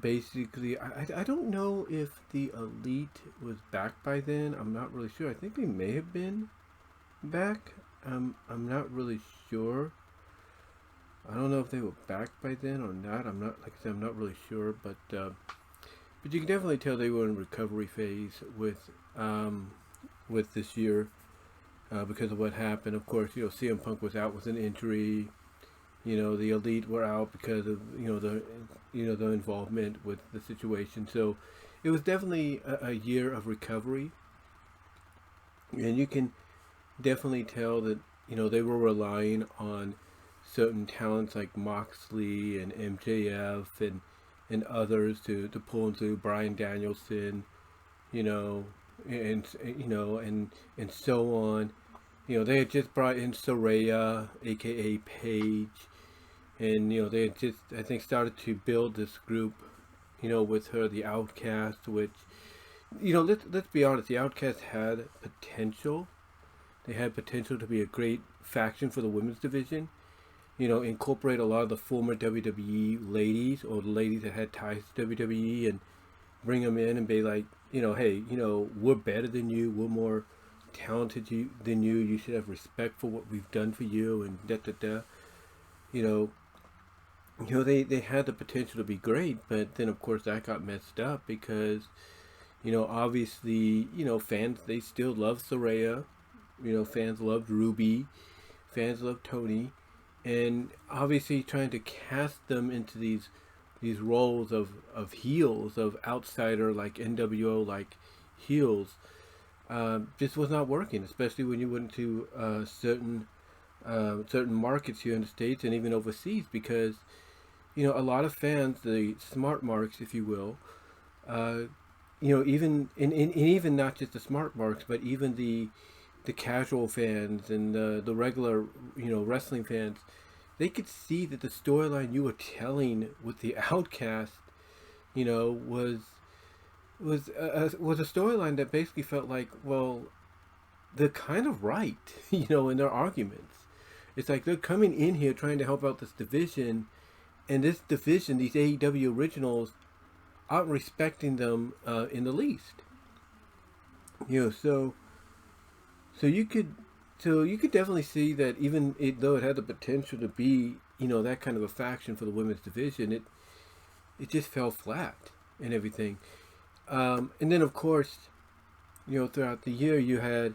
basically, I don't know if the Elite was back by then. I'm not really sure. I think they may have been back. I'm not really sure. I don't know if they were back by then or not. I'm not really sure, but you can definitely tell they were in recovery phase with this year because of what happened. Of course, CM Punk was out with an injury, The Elite were out because of the involvement with the situation. So it was definitely a year of recovery, and you can definitely tell that they were relying on certain talents like Moxley and MJF and others to pull them through. Bryan Danielson, you know, and so on. They had just brought in Soraya, aka Paige, and they had just, I think, started to build this group, with her, the Outcast, which, let's be honest, the Outcast had potential. They had potential to be a great faction for the women's division. Incorporate a lot of the former WWE ladies or the ladies that had ties to WWE and bring them in and be like, hey, we're better than you, we're more talented than you. You should have respect for what we've done for you, and da da da. You know, they had the potential to be great, but then of course that got messed up because, obviously, fans, they still love Soraya. Fans loved Ruby, fans loved Tony, and obviously trying to cast them into these roles of heels, of outsider, like NWO like heels, just was not working, especially when you went to certain markets here in the States and even overseas, because a lot of fans, the smart marks, if you will, even and even not just the smart marks, but even the casual fans and the regular wrestling fans, they could see that the storyline you were telling with the Outcast, was a storyline that basically felt like, well, they're kind of right, in their arguments. It's like they're coming in here trying to help out this division, and this division, these AEW originals, aren't respecting them in the least. So you could definitely see that even though it had the potential to be that kind of a faction for the women's division, it just fell flat and everything. And then of course, throughout the year you had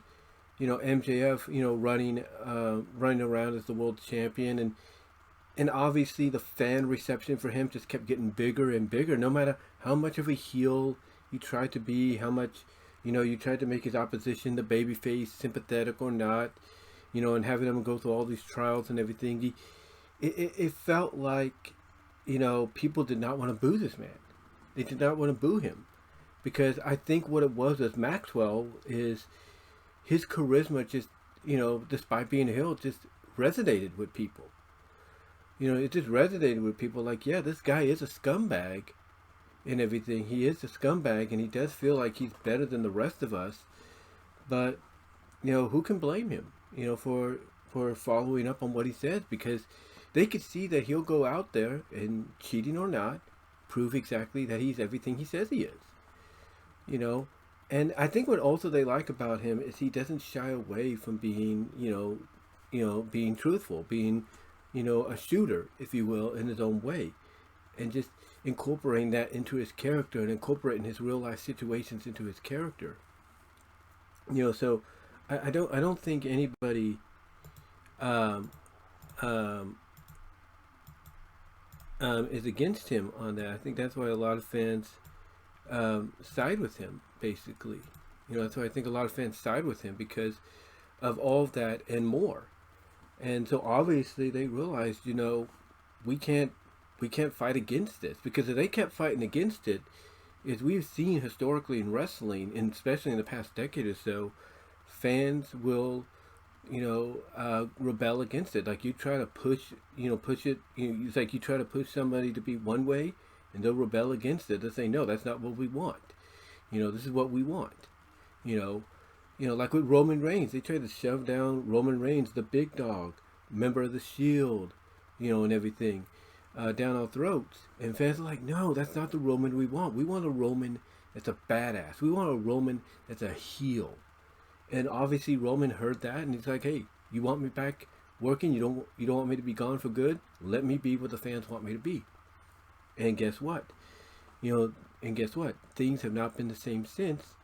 MJF running around as the world champion, and obviously the fan reception for him just kept getting bigger and bigger. No matter how much of a heel you tried to be, how much you tried to make his opposition, the babyface, sympathetic or not, and having him go through all these trials and everything, it felt like people did not want to boo this man. They did not want to boo him, because I think what it was with Maxwell is his charisma just, despite being a heel, just resonated with people. It just resonated with people like, yeah, this guy is a scumbag and everything. He is a scumbag, and he does feel like he's better than the rest of us. But, who can blame him, for following up on what he says? Because they could see that he'll go out there and, cheating or not, prove exactly that he's everything he says he is. And I think what also they like about him is he doesn't shy away from being, being truthful, being, a shooter, if you will, in his own way, and just incorporating that into his character and incorporating his real life situations into his character. So I don't think anybody is against him on that. I think that's why a lot of fans side with him, basically. That's why I think a lot of fans side with him, because of all of that and more. And so obviously they realized, we can't fight against this, because if they kept fighting against it, as we've seen historically in wrestling, and especially in the past decade or so, fans will, rebel against it. Like you try to push it. It's like you try to push somebody to be one way, and they'll rebel against it. They'll say, no, that's not what we want. This is what we want. Like with Roman Reigns, they tried to shove down Roman Reigns, the big dog, member of the Shield, and everything, down our throats. And fans are like, no, that's not the Roman we want. We want a Roman that's a badass. We want a Roman that's a heel. And obviously Roman heard that, and he's like, hey, you want me back working? You don't want me to be gone for good? Let me be what the fans want me to be. And guess what? Things have not been the same since,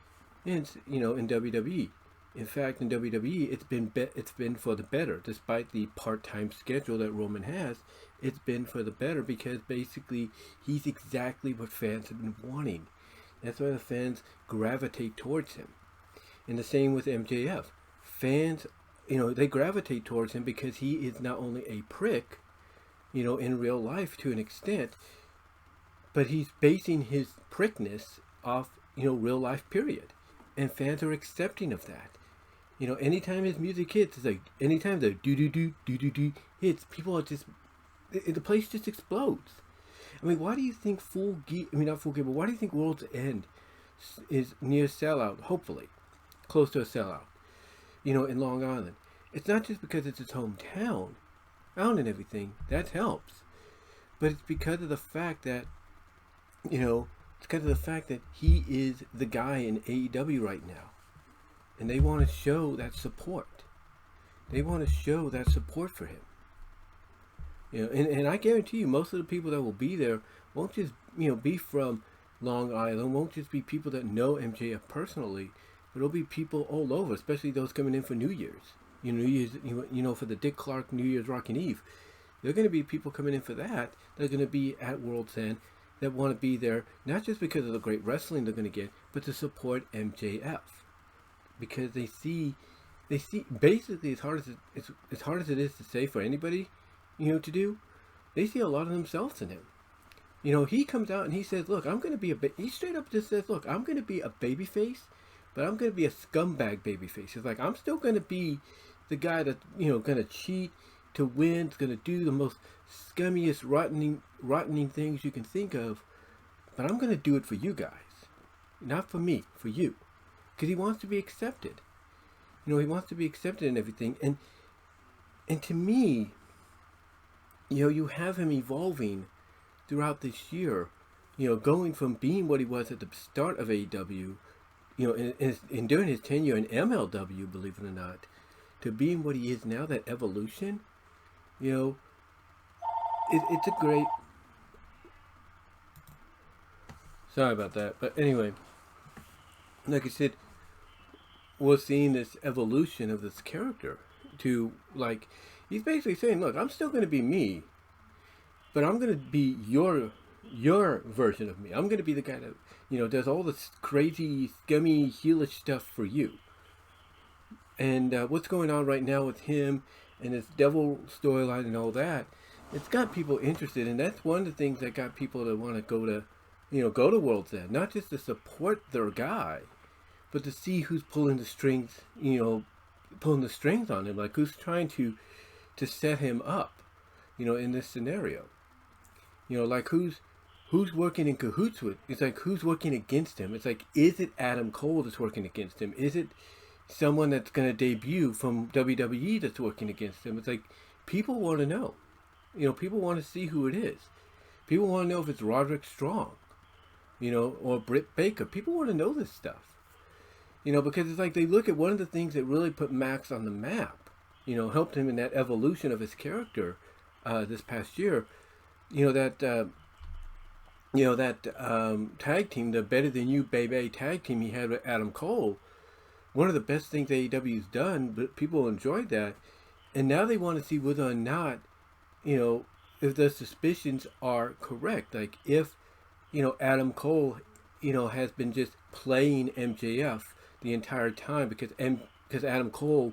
in WWE. In fact, in WWE, it's been for the better, despite the part-time schedule that Roman has. It's been for the better because basically he's exactly what fans have been wanting. That's why the fans gravitate towards him. And the same with MJF. Fans, they gravitate towards him because he is not only a prick, in real life to an extent, but he's basing his prickness off, real life period. And fans are accepting of that. Anytime his music hits, it's like, anytime the do-do-do hits, people are just, the place just explodes. I mean, why do you think but why do you think World's End is near sellout, hopefully, close to a sellout, in Long Island? It's not just because it's his hometown, and everything, that helps. But it's because of the fact that, he is the guy in AEW right now. And they want to show that support. They want to show that support for him. And I guarantee you, most of the people that will be there won't just, be from Long Island, won't just be people that know MJF personally, but it'll be people all over, especially those coming in for New Year's. For the Dick Clark New Year's Rockin' Eve. There are going to be people coming in for that. They're going to be at World's End that want to be there, not just because of the great wrestling they're going to get, but to support MJF. Because they see basically, as hard as it is to say for anybody, to do, they see a lot of themselves in him. He comes out and he says, look, I'm going to be he straight up just says, look, I'm going to be a babyface, but I'm going to be a scumbag babyface. He's like, I'm still going to be the guy that, going to cheat to win, going to do the most scummiest, rottening things you can think of, but I'm going to do it for you guys. Not for me, for you. Because he wants to be accepted. He wants to be accepted in everything. And to me, you have him evolving throughout this year, going from being what he was at the start of AEW, and during his tenure in MLW, believe it or not, to being what he is now, that evolution, it's a great... Sorry about that. But anyway, like I said, we're seeing this evolution of this character to, like, he's basically saying, look, I'm still going to be me, but I'm going to be your version of me. I'm going to be the guy that, does all this crazy, scummy, heelish stuff for you. And what's going on right now with him and his devil storyline and all that, it's got people interested. And that's one of the things that got people to want to go to World's End. Not just to support their guy, but to see who's pulling the strings, on him, like who's trying to set him up, in this scenario. Like who's working in cahoots with, it's like who's working against him. It's like, is it Adam Cole that's working against him? Is it someone that's going to debut from WWE that's working against him? It's like, people want to know. People want to see who it is. People want to know if it's Roderick Strong, or Britt Baker. People want to know this stuff. Because it's like they look at one of the things that really put Max on the map, helped him in that evolution of his character this past year, that tag team, the Better Than You Baby tag team he had with Adam Cole, one of the best things AEW's done, but people enjoyed that. And now they want to see whether or not, if the suspicions are correct. Like if, Adam Cole, has been just playing MJF the entire time because Adam Cole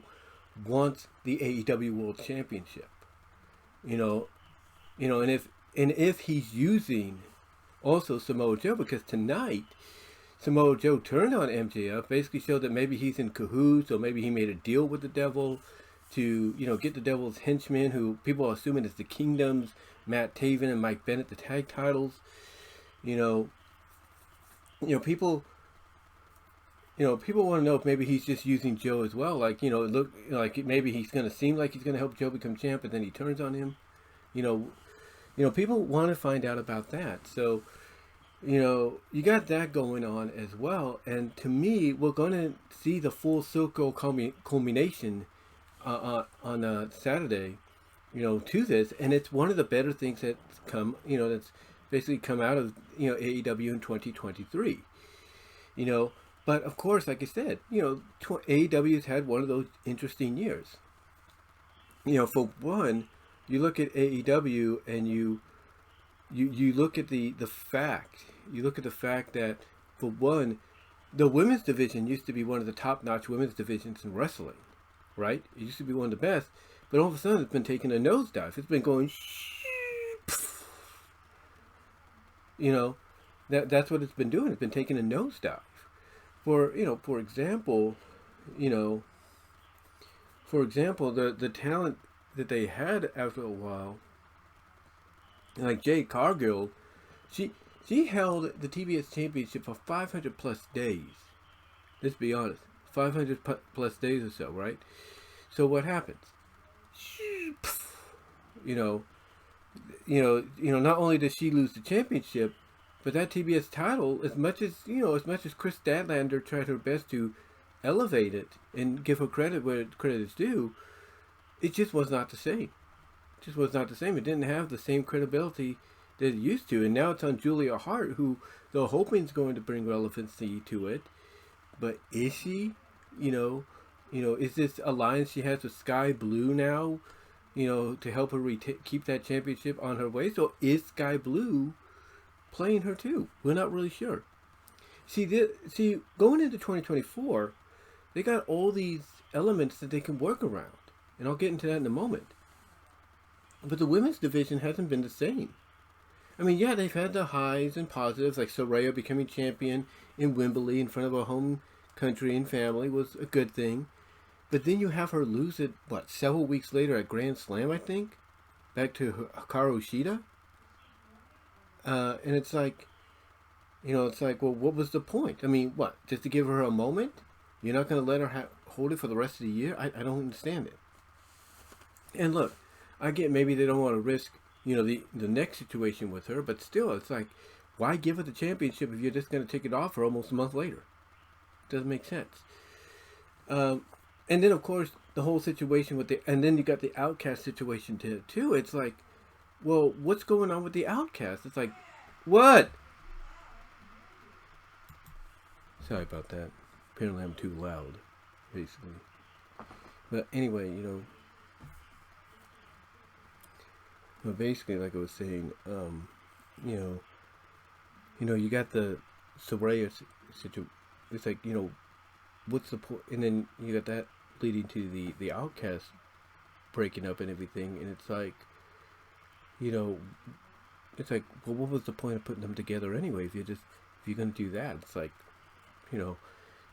wants the AEW World Championship, and if he's using also Samoa Joe, because tonight Samoa Joe turned on MJF, basically showed that maybe he's in cahoots, or maybe he made a deal with the devil to get the devil's henchmen, who people are assuming is the Kingdoms, Matt Taven and Mike Bennett, the tag titles. People want to know if maybe he's just using Joe as well. Like, look, like maybe he's going to seem like he's going to help Joe become champ, and then he turns on him. People want to find out about that. So, you got that going on as well. And to me, we're going to see the full circle culmination on Saturday, to this. And it's one of the better things that's come, that's basically come out of, AEW in 2023. But of course, like I said, AEW's had one of those interesting years. For one, you look at AEW and you look at the fact that, for one, the women's division used to be one of the top-notch women's divisions in wrestling, right? It used to be one of the best, but all of a sudden it's been taking a nosedive. It's been going, that's what it's been doing. It's been taking a nosedive. For example, you know, the talent that they had after a while, like Jade Cargill, she she held the TBS championship for 500 plus days. Let's be honest, 500 plus days or so, right? So what happens? You know, Not only does she lose the championship, but that TBS title, as much as Chris Statlander tried her best to elevate it and give her credit where credit is due, it just was not the same. It just was not the same. It didn't have the same credibility that it used to, and now it's on Julia Hart, who they're hoping is going to bring relevancy to it. But is she? Is this alliance she has with Sky Blue now? To help her keep that championship on her way. So is Sky Blue playing her too? We're not really sure. See, going into 2024, they got all these elements that they can work around, and I'll get into that in a moment. But the women's division hasn't been the same. I mean, yeah, they've had the highs and positives, like Soraya becoming champion in Wembley in front of her home country and family was a good thing. But then you have her lose it, several weeks later at Grand Slam, I think? Back to Hikaru Shida? And it's like, well, what was the point? I mean, what? Just to give her a moment? You're not going to let her hold it for the rest of the year? I don't understand it. And look, I get maybe they don't want to risk, the next situation with her, but still, it's like, why give her the championship if you're just going to take it off her almost a month later? It doesn't make sense. And then, of course, the whole situation and then you got the Outcast situation too. It's like, well, what's going on with the Outcast? It's like, what? Sorry about that. Apparently I'm too loud, basically. But anyway, basically, like I was saying, you got the Soraya situation. It's like, what's the point? And then you got that leading to the Outcast breaking up and everything, and it's like, well, what was the point of putting them together anyway? If you're gonna do that, it's like, the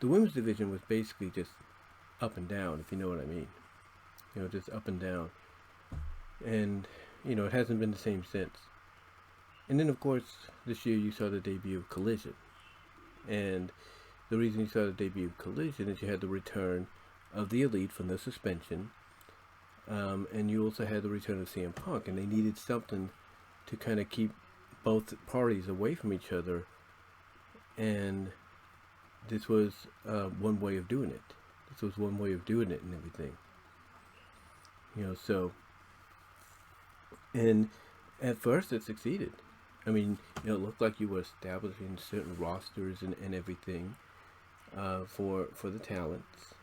women's division was basically just up and down, if you know what I mean. Just up and down, and it hasn't been the same since. And then, of course, this year you saw the debut of Collision, and the reason you saw the debut of Collision is you had the return of the Elite from the suspension, and you also had the return of CM Punk, and they needed something to kind of keep both parties away from each other, and this was one way of doing it. This was one way of doing it and everything. And at first it succeeded. I mean, it looked like you were establishing certain rosters and everything. For the talents,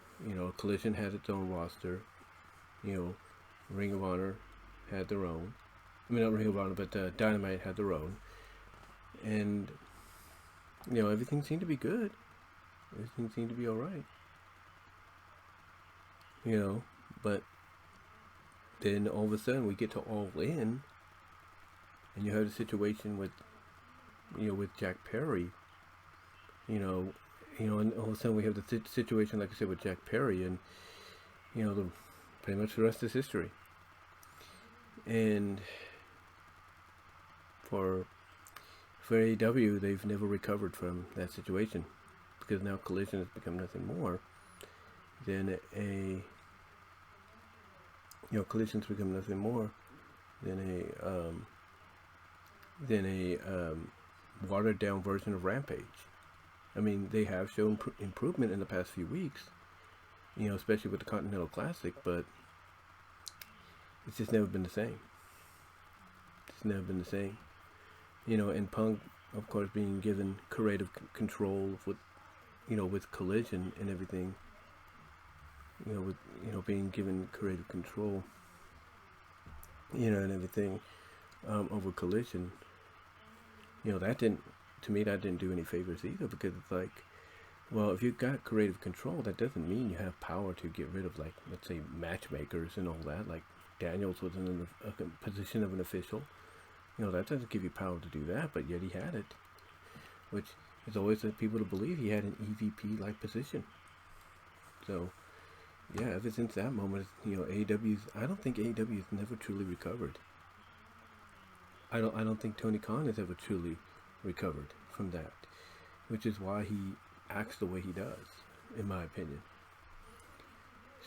Collision had its own roster. Ring of Honor had their own. I mean, not Ring of Honor, but Dynamite had their own. And everything seemed to be good. Everything seemed to be all right. But then all of a sudden we get to All In, and you have a situation with Jack Perry. And all of a sudden we have the situation, like I said, with Jack Perry, and pretty much the rest is history. And for AEW, they've never recovered from that situation, because now Collision has become nothing more than Collision's become nothing more than a watered down version of Rampage. I mean, they have shown improvement in the past few weeks, especially with the Continental Classic, but it's just never been the same. It's never been the same. And Punk, of course, being given creative control of what with Collision and everything, with being given creative control, and everything, over Collision, that didn't, to me, that didn't do any favors either, because it's like, well, if you've got creative control, that doesn't mean you have power to get rid of, like, let's say, matchmakers and all that. Like, Daniels was in a position of an official. That doesn't give you power to do that, but yet he had it, which has always led people to believe he had an EVP-like position. So, yeah, ever since that moment, I don't think AEW has never truly recovered. I don't think Tony Khan has ever truly recovered from that, which is why he acts the way he does, in my opinion.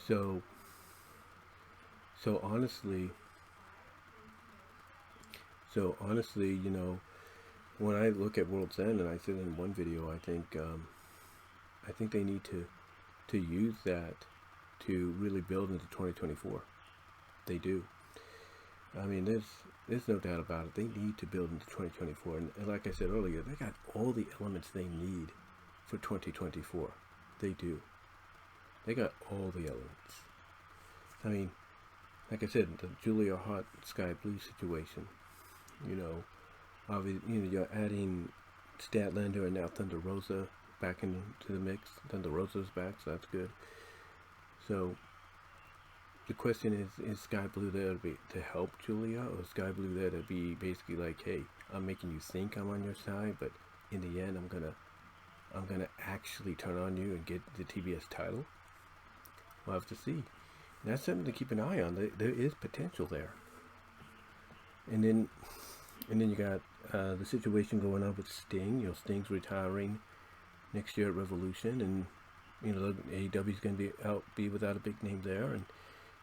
So honestly, when I look at World's End, and I said in one video, I think they need to use that to really build into 2024. They do. I mean, there's no doubt about it. They need to build into 2024, and like I said earlier, they got all the elements they need for 2024. They do. They got all the elements. I mean, like I said, the Julia Hart Sky Blue situation. Obviously, you're adding Statlander and now Thunder Rosa back into the mix. Thunder Rosa's back, so that's good. So the question is Sky Blue there to help Julia, or Sky Blue there to be basically like, hey, I'm making you think I'm on your side, but in the end, I'm gonna actually turn on you and get the TBS title? We'll have to see. And that's something to keep an eye on. There is potential there. And then you got the situation going on with Sting. Sting's retiring next year at Revolution, and AEW's going to be without a big name there, and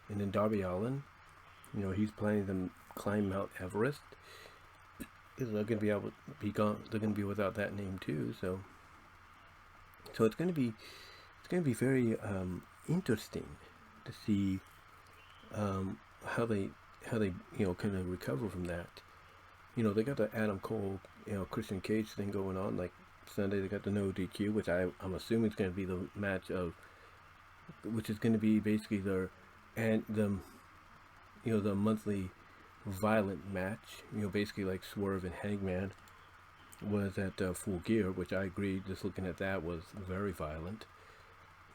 then Darby Allin, he's planning to climb Mount Everest. They're going to be able to be gone. They're going to be without that name too. So it's going to be very interesting to see how they kind of recover from that. They got the Adam Cole, Christian Cage thing going on. Like Sunday, they got the no DQ, which I'm assuming is going to be the match of, which is going to be basically the monthly violent match. Basically like Swerve and Hangman was at Full Gear, which I agree. Just looking at that was very violent.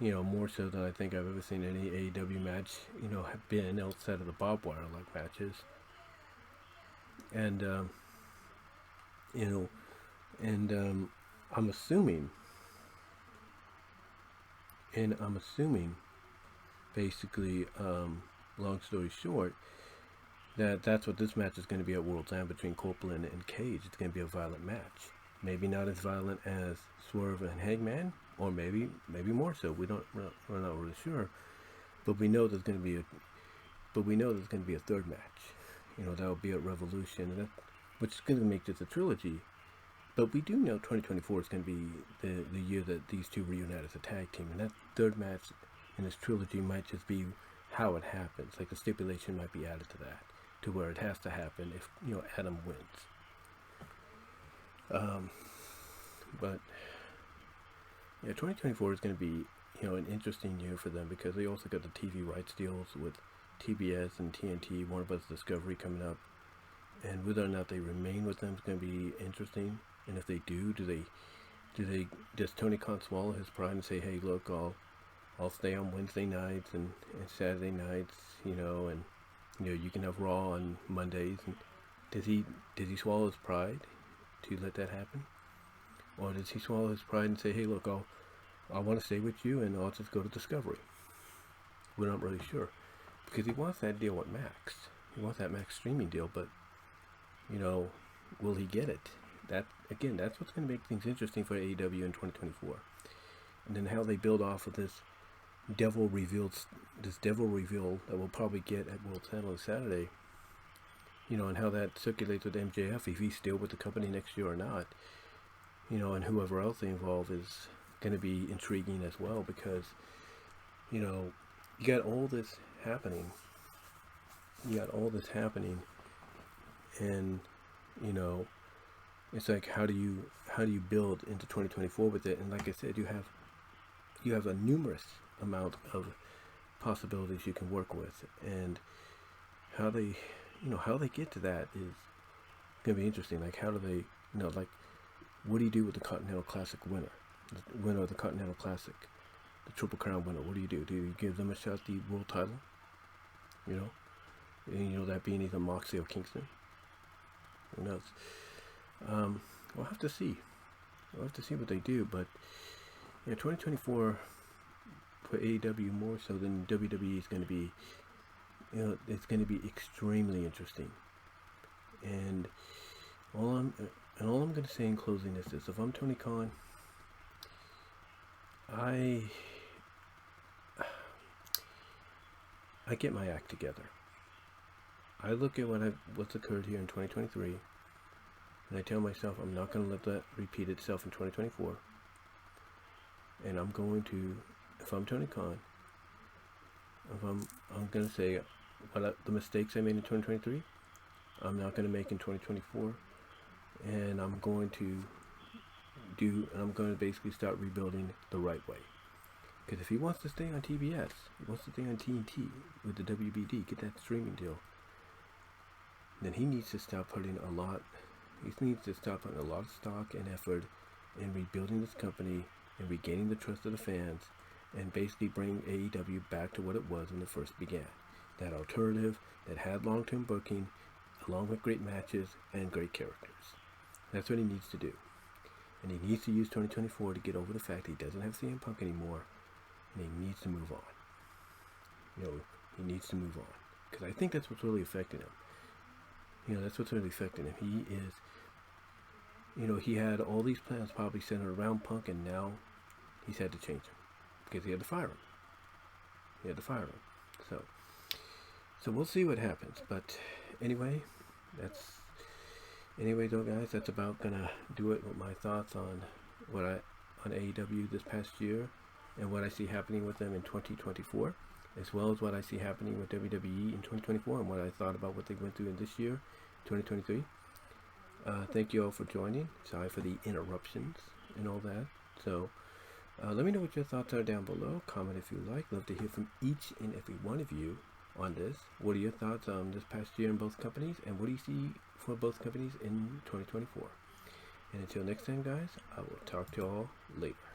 More so than I think I've ever seen any AEW match, have been outside of the barbed wire like matches. And, I'm assuming, basically, long story short, that's what this match is going to be at World's End between Copeland and Cage. It's going to be a violent match. Maybe not as violent as Swerve and Hangman, or maybe more so. We're not really sure, but we know there's going to be a third match. That'll be at Revolution, which is going to make this a trilogy. But we do know 2024 is going to be the year that these two reunite as a tag team, and that third match in this trilogy might just be how it happens. Like the stipulation might be added to that, to where it has to happen if Adam wins. But yeah, 2024 is going to be an interesting year for them, because they also got the TV rights deals with TBS and TNT, Warner Bros. Discovery coming up, and whether or not they remain with them is going to be interesting. And if they do does Tony Khan swallow his pride and say, hey, look, I'll stay on Wednesday nights and Saturday nights, and you can have Raw on Mondays? And does he swallow his pride to let that happen, or does he swallow his pride and say, hey, look, I want to stay with you, and I'll just go to Discovery? We're not really sure, because he wants that deal with Max. He wants that Max streaming deal, but will he get it? That's what's going to make things interesting for AEW in 2024. And then how they build off of this devil reveal that we'll probably get at World's End on Saturday, and how that circulates with MJF, if he's still with the company next year or not, and whoever else they involve is going to be intriguing as well, because you got all this happening, and it's like, how do you build into 2024 with it? And like I said, you have you have a numerous amount of possibilities you can work with, and how they, how they get to that is gonna be interesting. Like, how do they, like, what do you do with the Continental Classic winner, the winner of the Continental Classic, the Triple Crown winner? What do? Do you give them a shot at the world title? And that being either Moxley or Kingston. Who knows? We'll have to see. We'll have to see what they do. But 2024 for AEW more so than WWE is going to be, it's going to be extremely interesting. And all I'm going to say in closing is this: if I'm Tony Khan, I get my act together. I look at what's occurred here in 2023, and I tell myself I'm not going to let that repeat itself in 2024. And I'm going to, if I'm Tony Khan, I'm going to say the mistakes I made in 2023, I'm not going to make in 2024, and I'm going to basically start rebuilding the right way. Because if he wants to stay on TBS, he wants to stay on TNT with the WBD, get that streaming deal, then he needs to stop putting a lot of stock and effort in rebuilding this company and regaining the trust of the fans, and basically bring AEW back to what it was when it first began. That alternative that had long-term booking, along with great matches and great characters. That's what he needs to do. And he needs to use 2024 to get over the fact that he doesn't have CM Punk anymore, and he needs to move on. He needs to move on. Because I think that's what's really affecting him. That's what's really affecting him. He is, he had all these plans probably centered around Punk, and now he's had to change them. Because he had to fire him. So we'll see what happens. But anyway, though, guys, that's about gonna do it with my thoughts on on AEW this past year, and what I see happening with them in 2024, as well as what I see happening with WWE in 2024, and what I thought about what they went through in this year, 2023. Thank you all for joining. Sorry for the interruptions and all that. So let me know what your thoughts are down below. Comment if you like. Love to hear from each and every one of you on this. What are your thoughts on this past year in both companies, and what do you see for both companies in 2024? And until next time, guys, I will talk to you all later.